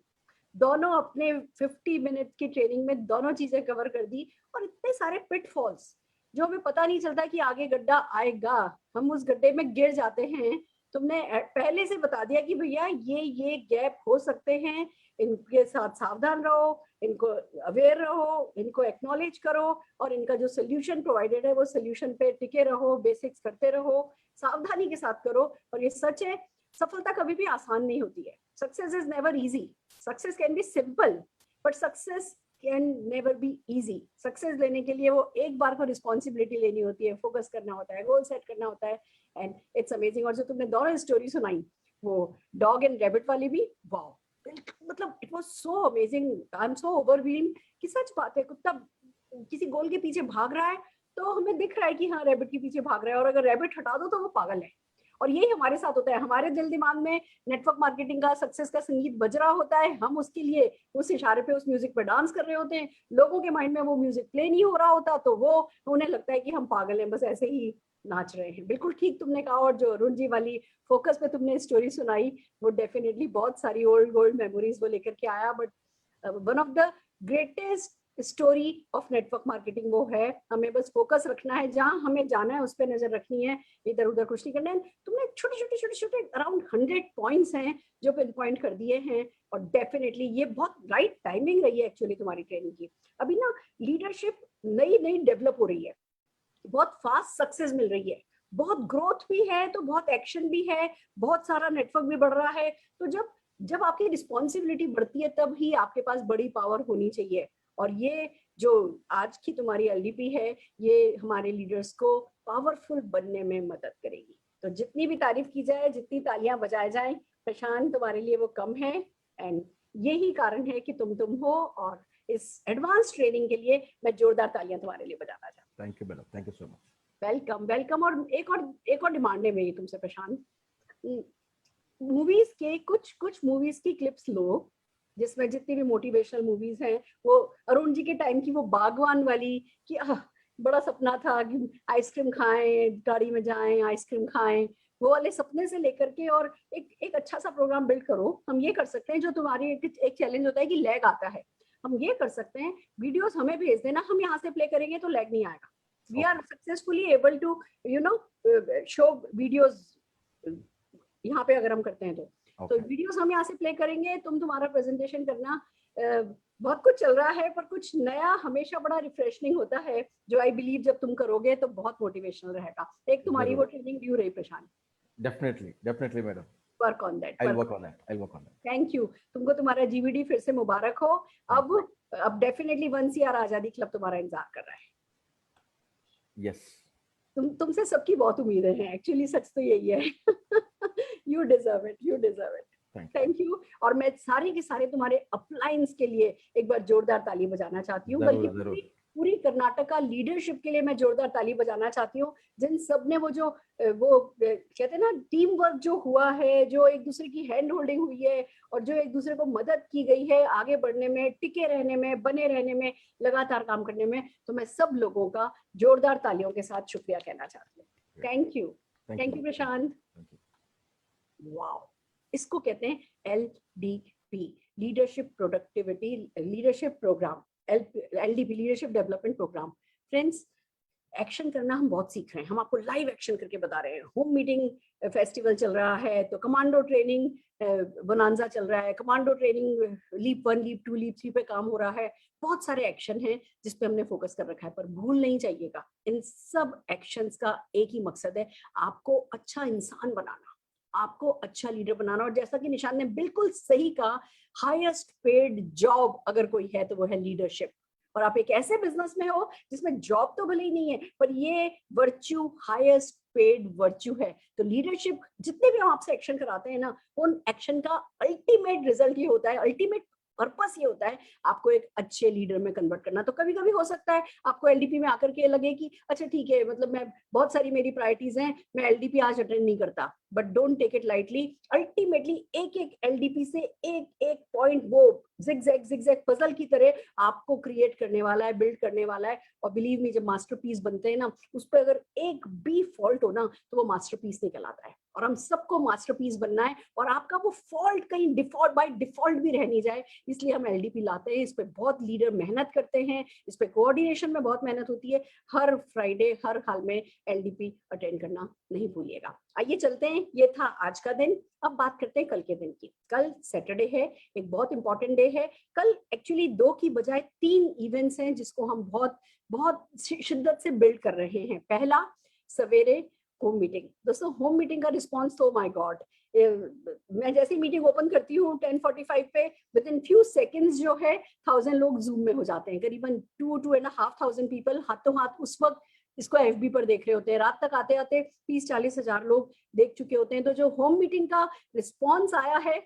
दोनों अपने 50 मिनट की ट्रेनिंग में दोनों चीजें कवर कर दी। और इतने सारे पिटफॉल्स जो हमें पता नहीं चलता कि आगे गड्ढा आएगा, हम उस गड्ढे में गिर जाते हैं। तुमने पहले से बता दिया कि भैया ये गैप हो सकते हैं, इनके साथ सावधान रहो, इनको अवेयर रहो, इनको एक्नॉलेज करो और इनका जो सोल्यूशन प्रोवाइडेड है वो सोल्यूशन पे टिके रहो, बेसिक्स करते रहो, सावधानी के साथ करो। और ये सच है, सफलता कभी भी आसान नहीं होती है। Success is never easy. Success can be simple but success can never be easy. Success लेने के लिए वो एक बार को रिस्पॉन्सिबिलिटी लेनी होती है, फोकस करना होता है, गोल सेट करना होता है, एंड इट्स अमेजिंग। और जो तुमने दोनों स्टोरी सुनाई, वो डॉग एंड रैबिट वाली भी, वाओ, मतलब it was so amazing. I am so overwhelmed कि सच बात है, कुत्ता किसी गोल के पीछे भाग रहा है तो हमें दिख रहा है कि हाँ रैबिट के पीछे भाग रहा है, और अगर रैबिट हटा दो तो वो पागल है। और यही हमारे साथ होता है, हमारे दिल दिमाग में नेटवर्क मार्केटिंग का, सक्सेस का संगीत बज रहा होता है, हम उसके लिए उस इशारे पे, उस म्यूजिक पे डांस कर रहे होते हैं। लोगों के माइंड में वो म्यूजिक प्ले नहीं हो रहा होता, तो वो उन्हें लगता है कि हम पागल हैं, बस ऐसे ही नाच रहे हैं। बिल्कुल ठीक तुमने कहा। और जो अरुण जी वाली फोकस पे तुमने स्टोरी सुनाई, वो डेफिनेटली बहुत सारी ओल्ड गोल्ड मेमोरीज वो लेकर के आया। But one of the greatest story of network marketing वो है, हमें बस फोकस रखना है, जहां हमें जाना है उस पर नजर रखनी है, इधर उधर कुछ नहीं करना है। तुमने छोटे अराउंड 100 पॉइंट्स हैं जो पिन पॉइंट कर दिए हैं। और डेफिनेटली ये बहुत राइट टाइमिंग रही है एक्चुअली तुम्हारी ट्रेनिंग की। अभी ना लीडरशिप नई नई डेवलप हो रही है, बहुत फास्ट सक्सेस मिल रही है, बहुत ग्रोथ भी है तो बहुत एक्शन भी है, बहुत सारा नेटवर्क भी बढ़ रहा है। तो जब आपकी रिस्पॉन्सिबिलिटी बढ़ती है तब ही आपके पास बड़ी पावर होनी चाहिए। और ये जो आज की तुम्हारी एलडीपी है ये हमारे लीडर्स को पावरफुल बनने में मदद करेगी। तो जितनी भी तारीफ की जाए, जितनी तालियां बजाए जाए, प्रशांत तुम्हारे लिए वो कम है। एंड यही कारण है कि तुम हो, और इस एडवांस ट्रेनिंग के लिए मैं जोरदार तालियां तुम्हारे लिए बजाना चाहती हूँ। Thank you madam, thank you so much. Welcome welcome. और एक और डिमांड है मेरी तुमसे प्रशांत, मूवीज के कुछ मूवीज की क्लिप्स लो, जिसमें जितनी भी मोटिवेशनल मूवीज हैं, वो अरुण जी के टाइम की वो बागवान वाली कि बड़ा सपना था कि आइसक्रीम खाएं, गाड़ी में जाएं, आइसक्रीम खाएं, वो वाले सपने से लेकर के, और एक अच्छा सा प्रोग्राम बिल्ड करो। हम ये कर सकते हैं, जो तुम्हारी एक चैलेंज होता है कि लैग आता है, हम ये कर सकते हैं, वीडियोस हमें भेज देना, हम यहाँ से प्ले करेंगे तो लैग नहीं आएगा। We are successfully able to show videos यहाँ पे अगर हम करते हैं तो वीडियोस हम यहाँ से प्ले करेंगे, तुम्हारा प्रेजेंटेशन करना। बहुत कुछ चल रहा है, पर कुछ नया हमेशा बड़ा रिफ्रेशनिंग होता है, जो आई बिलीव जब तुम करोगे तो बहुत मोटिवेशनल रहेगा। एक तुम्हारी वो ट्रेनिंग ड्यू रही Prashant. Definitely madam, work on that, I'll work on that. Thank you. तुमको तुम्हारा जीवीडी फिर से मुबारक हो। अब डेफिनेटली 1CR आजादी क्लब तुम्हारा इंतजार कर रहा है। यस, तुमसे सबकी बहुत उम्मीदें हैं, एक्चुअली सच तो यही है। You deserve it. Thank you. और मैं सारे के सारे तुम्हारे अपलाइंस के लिए एक बार जोरदार ताली बजाना चाहती हूँ, बल्कि पूरी कर्नाटका लीडरशिप के लिए मैं जोरदार ताली बजाना चाहती हूँ, जिन सब ने वो कहते हैं ना, टीम वर्क जो हुआ है, जो एक दूसरे की हैंड होल्डिंग हुई है, और जो एक दूसरे को मदद की गई है आगे बढ़ने में, टिके रहने में, बने रहने में, लगातार काम करने में। तो मैं सब लोगों का जोरदार तालियों के साथ शुक्रिया कहना चाहती हूँ। Thank you Prashant. वाओ, इसको कहते हैं LDP, leadership productivity leadership programme, LDP leadership development programme. Friends, action करना हम बहुत सीख रहे हैं, हम आपको लाइव एक्शन करके बता रहे हैं। होम मीटिंग फेस्टिवल चल रहा है, तो कमांडो ट्रेनिंग बोनांजा चल रहा है, commando training leap 1, leap 2, leap 3 पे काम हो रहा है। बहुत सारे एक्शन हैं जिस पे हमने फोकस कर रखा है, पर भूल नहीं चाहिएगा, इन सब एक्शंस का एक ही मकसद है, आपको अच्छा इंसान बनाना, आपको अच्छा लीडर बनाना। और जैसा कि निशान ने बिल्कुल सही कहा, हाईएस्ट पेड जॉब अगर कोई है तो वो है लीडरशिप। और आप एक ऐसे बिजनेस में हो जिसमें जॉब तो भले ही नहीं है, पर ये वर्च्यू हाईएस्ट पेड वर्च्यू है। तो लीडरशिप, जितने भी हम आपसे एक्शन कराते हैं ना, उन एक्शन का अल्टीमेट रिजल्ट ये होता है, अल्टीमेट पर्पस ये होता है आपको एक अच्छे लीडर में कन्वर्ट करना। तो कभी कभी हो सकता है आपको एलडीपी में आकर के लगे कि अच्छा ठीक है, मतलब मैं बहुत सारी मेरी प्रायोरिटीज हैं, मैं एलडीपी आज अटेंड नहीं करता, but don't take it lightly. Ultimately एक एक एलडीपी से एक एक पॉइंट वो जिगजैग पजल की तरह आपको क्रिएट करने वाला है, बिल्ड करने वाला है। और बिलीव मी, जब मास्टरपीस बनते हैं ना, उस पर अगर एक भी फॉल्ट हो ना, तो वो मास्टरपीस नहीं कहलाता है। और हम सबको मास्टरपीस बनना है, और आपका वो फॉल्ट कहीं डिफॉल्ट बाय डिफॉल्ट भी रह नहीं जाए, इसलिए हम एलडीपी लाते हैं। इस पे बहुत लीडर मेहनत करते हैं, इस पे कोऑर्डिनेशन में बहुत मेहनत होती है। हर फ्राइडे हर हाल में एलडीपी अटेंड करना नहीं भूलिएगा। आइए चलते हैं, ये था आज का दिन। अब बात करते हैं कल के दिन की। कल सैटरडे है, एक बहुत इंपॉर्टेंट डे है। कल एक्चुअली 2 की बजाय 3 इवेंट्स हैं जिसको हम बहुत बहुत शिद्दत से बिल्ड कर रहे हैं। पहला, सवेरे होम मीटिंग। दोस्तों, होम मीटिंग का रिस्पॉन्स तो माय गॉड, मैं जैसे ही मीटिंग ओपन करती हूँ 10:45 पे, विद इन फ्यू सेकेंड्स जो है 1000 लोग जूम में हो जाते हैं। करीबन 2,500 पीपल हाथों हाथ उस वक्त इसको एफबी पर देख रहे होते हैं। रात तक आते आते 30-40 हजार लोग देख चुके होते हैं। तो जो होम मीटिंग का रिस्पॉन्स आया है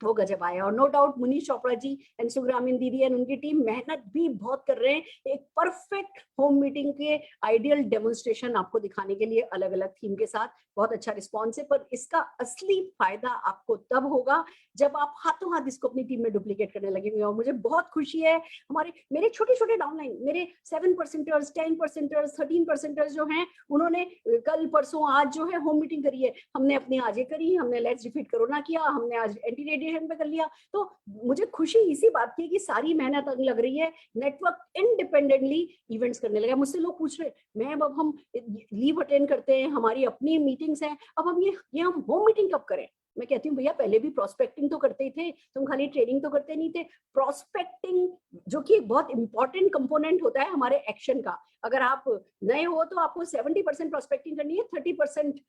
वो गजब आया। और no doubt Munish Chopra ji and सुग्रामीन दीदी एंड उनकी टीम मेहनत भी बहुत कर रहे हैं एक परफेक्ट होम मीटिंग के आइडियल डेमोन्स्ट्रेशन आपको दिखाने के लिए, अलग अलग थीम के साथ। बहुत अच्छा रिस्पॉन्स है, पर इसका असली फायदा आपको तब होगा जब आप हाथों हाथ इसको अपनी टीम में डुप्लीकेट करने लगेंगे। और मुझे बहुत खुशी है, मेरे छोटे छोटे डाउनलाइन, मेरे 7%ers, 10%ers, 13%ers जो हैं, उन्होंने कल परसों आज जो है होम मीटिंग करी है। हमने अपनी आजे करी, हमने लेट्स डिफीट कोरोना किया, हमने आज एंटी रेडिएशन पे कर लिया। तो मुझे खुशी इसी बात की कि सारी मेहनत लग रही है, नेटवर्क इंडिपेंडेंटली इवेंट्स करने लगा। मुझसे लोग पूछ रहे, मैम अब हम लीव अटेंड करते हैं, हमारी अपनी मीटिंग्स हैं, अब हम ये हम होम मीटिंग कब करें? मैं कहती हूँ भैया पहले भी प्रोस्पेक्टिंग तो करते ही थे, तुम खाली ट्रेनिंग तो करते नहीं थे। प्रोस्पेक्टिंग जो कि एक बहुत इंपॉर्टेंट कंपोनेंट होता है हमारे एक्शन का। अगर आप नए हो तो आपको 70% प्रोस्पेक्टिंग करनी है, 30%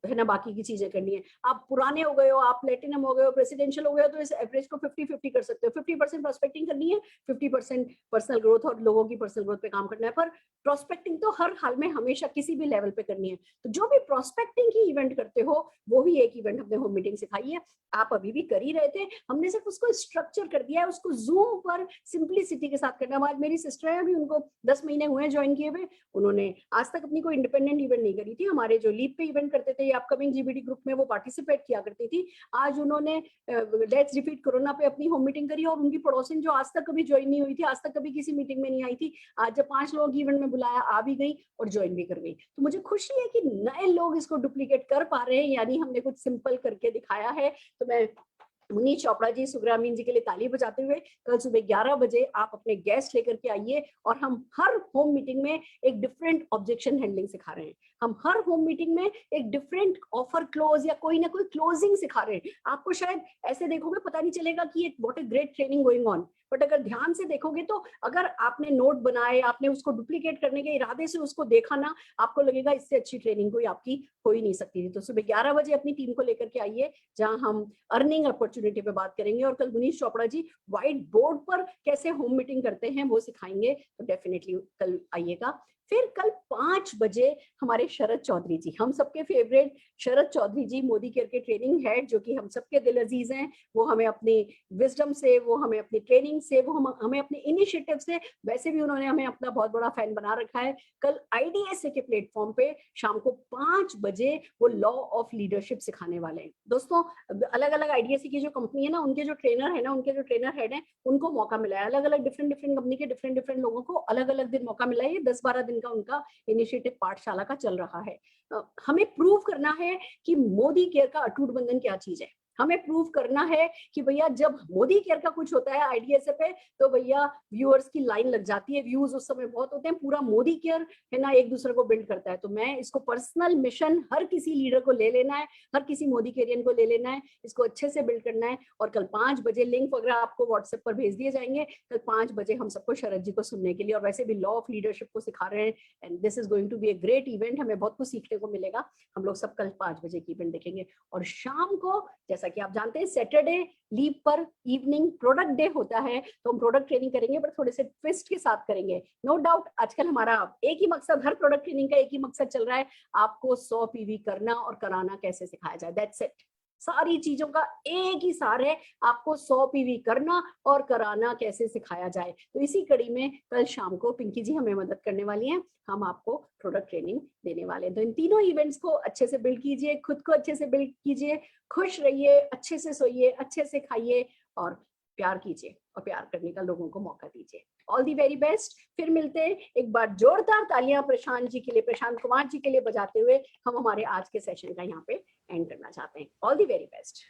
है ना बाकी की चीजें करनी है। आप पुराने हो गए हो, आप प्लेटिनम हो गए हो, प्रेसिडेंशियल हो गए हो, तो इस एवरेज को 50-50 कर सकते हो। 50% प्रोस्पेक्टिंग करनी है, 50% पर्सनल ग्रोथ और लोगों की पर्सनल ग्रोथ पे काम करना है। पर प्रोस्पेक्टिंग तो हर हाल में हमेशा किसी भी लेवल पे करनी है। तो जो भी प्रोस्पेक्टिंग की इवेंट करते हो वो भी एक इवेंट हमने होम मीटिंग सिखाई है। आप अभी भी कर ही रहे थे, हमने सिर्फ उसको स्ट्रक्चर कर दिया है, उसको जूम पर सिंपलिसिटी के साथ करना। आज मेरी सिस्टर है, अभी उनको 10 महीने हुए ज्वाइन किए हुए, उन्होंने आज तक अपनी कोई इंडिपेंडेंट इवेंट नहीं करी थी। हमारे जो लीप पे इवेंट करते थे या अपकमिंग जीबीडी ग्रुप में वो पार्टिसिपेट किया करती थी। आज उन्होंने लेट्स डिफीट कोरोना पे अपनी होम मीटिंग करी और उनकी पड़ोसिन जो आज तक कभी ज्वाइन नहीं हुई थी, आज तक कभी किसी मीटिंग में नहीं आई थी, आज जब 5 लोग इवेंट में बुलाया आ भी गई और ज्वाइन भी कर गई। तो मुझे खुशी है कि नए लोग इसको डुप्लीकेट कर पा रहे हैं, यानी हमने कुछ सिंपल करके दिखाया है। तो मैं मुनीश चोपड़ा जी, सुग्रामीन जी के लिए ताली बजाते हुए कल सुबह 11 बजे आप अपने गेस्ट लेकर के आइए और हम हर होम मीटिंग में एक डिफरेंट ऑब्जेक्शन हैंडलिंग सिखा रहे हैं। हम हर होम मीटिंग में एक डिफरेंट ऑफर क्लोज या कोई ना कोई क्लोजिंग सिखा रहे हैं। आपको शायद ऐसे देखोगे पता नहीं चलेगा कि what a great training going on, but अगर ध्यान से देखोगे तो अगर आपने नोट बनाए, आपने उसको डुप्लीकेट करने के इरादे से उसको देखा ना, आपको लगेगा इससे अच्छी ट्रेनिंग कोई आपकी हो ही नहीं सकती थी। तो सुबह 11 बजे अपनी टीम को लेकर के आइए, जहां हम अर्निंग अपॉर्चुनिटी पे बात करेंगे और कल मुनीश चोपड़ा जी व्हाइट बोर्ड पर कैसे होम मीटिंग करते हैं वो सिखाएंगे। तो डेफिनेटली कल आइएगा। फिर कल 5 बजे हमारे शरद चौधरी जी, हम सबके फेवरेट शरद चौधरी जी, मोदी केयर के ट्रेनिंग हेड, जो कि हम सबके दिल अजीज हैं। वो हमें अपनी विजडम से, वो हमें अपनी ट्रेनिंग से, वो हमें अपने इनिशिएटिव से, वैसे भी उन्होंने हमें अपना बहुत बड़ा फैन बना रखा है। कल आईडीएसए के प्लेटफॉर्म पे शाम को 5 बजे वो लॉ ऑफ लीडरशिप सिखाने वाले हैं। दोस्तों अलग अलग आईडीएसए की जो कंपनी है ना, उनके जो ट्रेनर है ना, उनके जो ट्रेनर हेड है, उनको मौका मिला है। अलग अलग डिफरेंट कंपनी के डिफरेंट लोगों को अलग अलग दिन मौका मिला है। ये 10-12 दिन का उनका इनिशिएटिव पाठशाला का चल रहा है। हमें प्रूव करना है कि मोदी केयर का अटूट बंधन क्या चीज है। हमें प्रूव करना है कि भैया जब मोदी केयर का कुछ होता है आईडीएसए पे, तो भैया व्यूअर्स की लाइन लग जाती है, व्यूज उस समय बहुत होते हैं। पूरा मोदी केयर है ना एक दूसरे को बिल्ड करता है। तो मैं इसको पर्सनल मिशन हर किसी लीडर को ले लेना है, हर किसी मोदी केरियन को ले लेना है, इसको अच्छे से बिल्ड करना है। और कल 5 बजे लिंक वगैरह आपको व्हाट्सएप पर भेज दिए जाएंगे। कल 5 बजे हम सबको शरद जी को सुनने के लिए, और वैसे भी लॉ ऑफ लीडरशिप को सिखा रहे हैं and this is going to be a great event. हमें बहुत कुछ सीखने को मिलेगा। हम लोग सब कल 5 बजे की इवेंट देखेंगे। और शाम को जैसा कि आप जानते हैं सैटरडे लीव पर इवनिंग प्रोडक्ट डे होता है, तो हम प्रोडक्ट ट्रेनिंग करेंगे, पर थोड़े से ट्विस्ट के साथ करेंगे। नो डाउट आजकल हमारा एक ही मकसद, हर प्रोडक्ट ट्रेनिंग का एक ही मकसद चल रहा है, आपको 100 पीवी करना और कराना कैसे सिखाया जाए। That's it. सारी चीजों का एक ही सार है, आपको 100 पीवी करना और कराना कैसे सिखाया जाए। तो इसी कड़ी में कल शाम को पिंकी जी हमें मदद करने वाली हैं, हम आपको प्रोडक्ट ट्रेनिंग देने वाले हैं। तो इन तीनों इवेंट्स को अच्छे से बिल्ड कीजिए, खुद को अच्छे से बिल्ड कीजिए, खुश रहिए, अच्छे से सोइए, अच्छे से खाइए और प्यार कीजिए, और प्यार करने का लोगों को मौका दीजिए। All the very best. फिर मिलते हैं। एक बार जोरदार तालियां प्रशांत जी के लिए, प्रशांत कुमार जी के लिए बजाते हुए हम हमारे आज के सेशन का यहाँ पे एंड करना चाहते हैं। All the very best.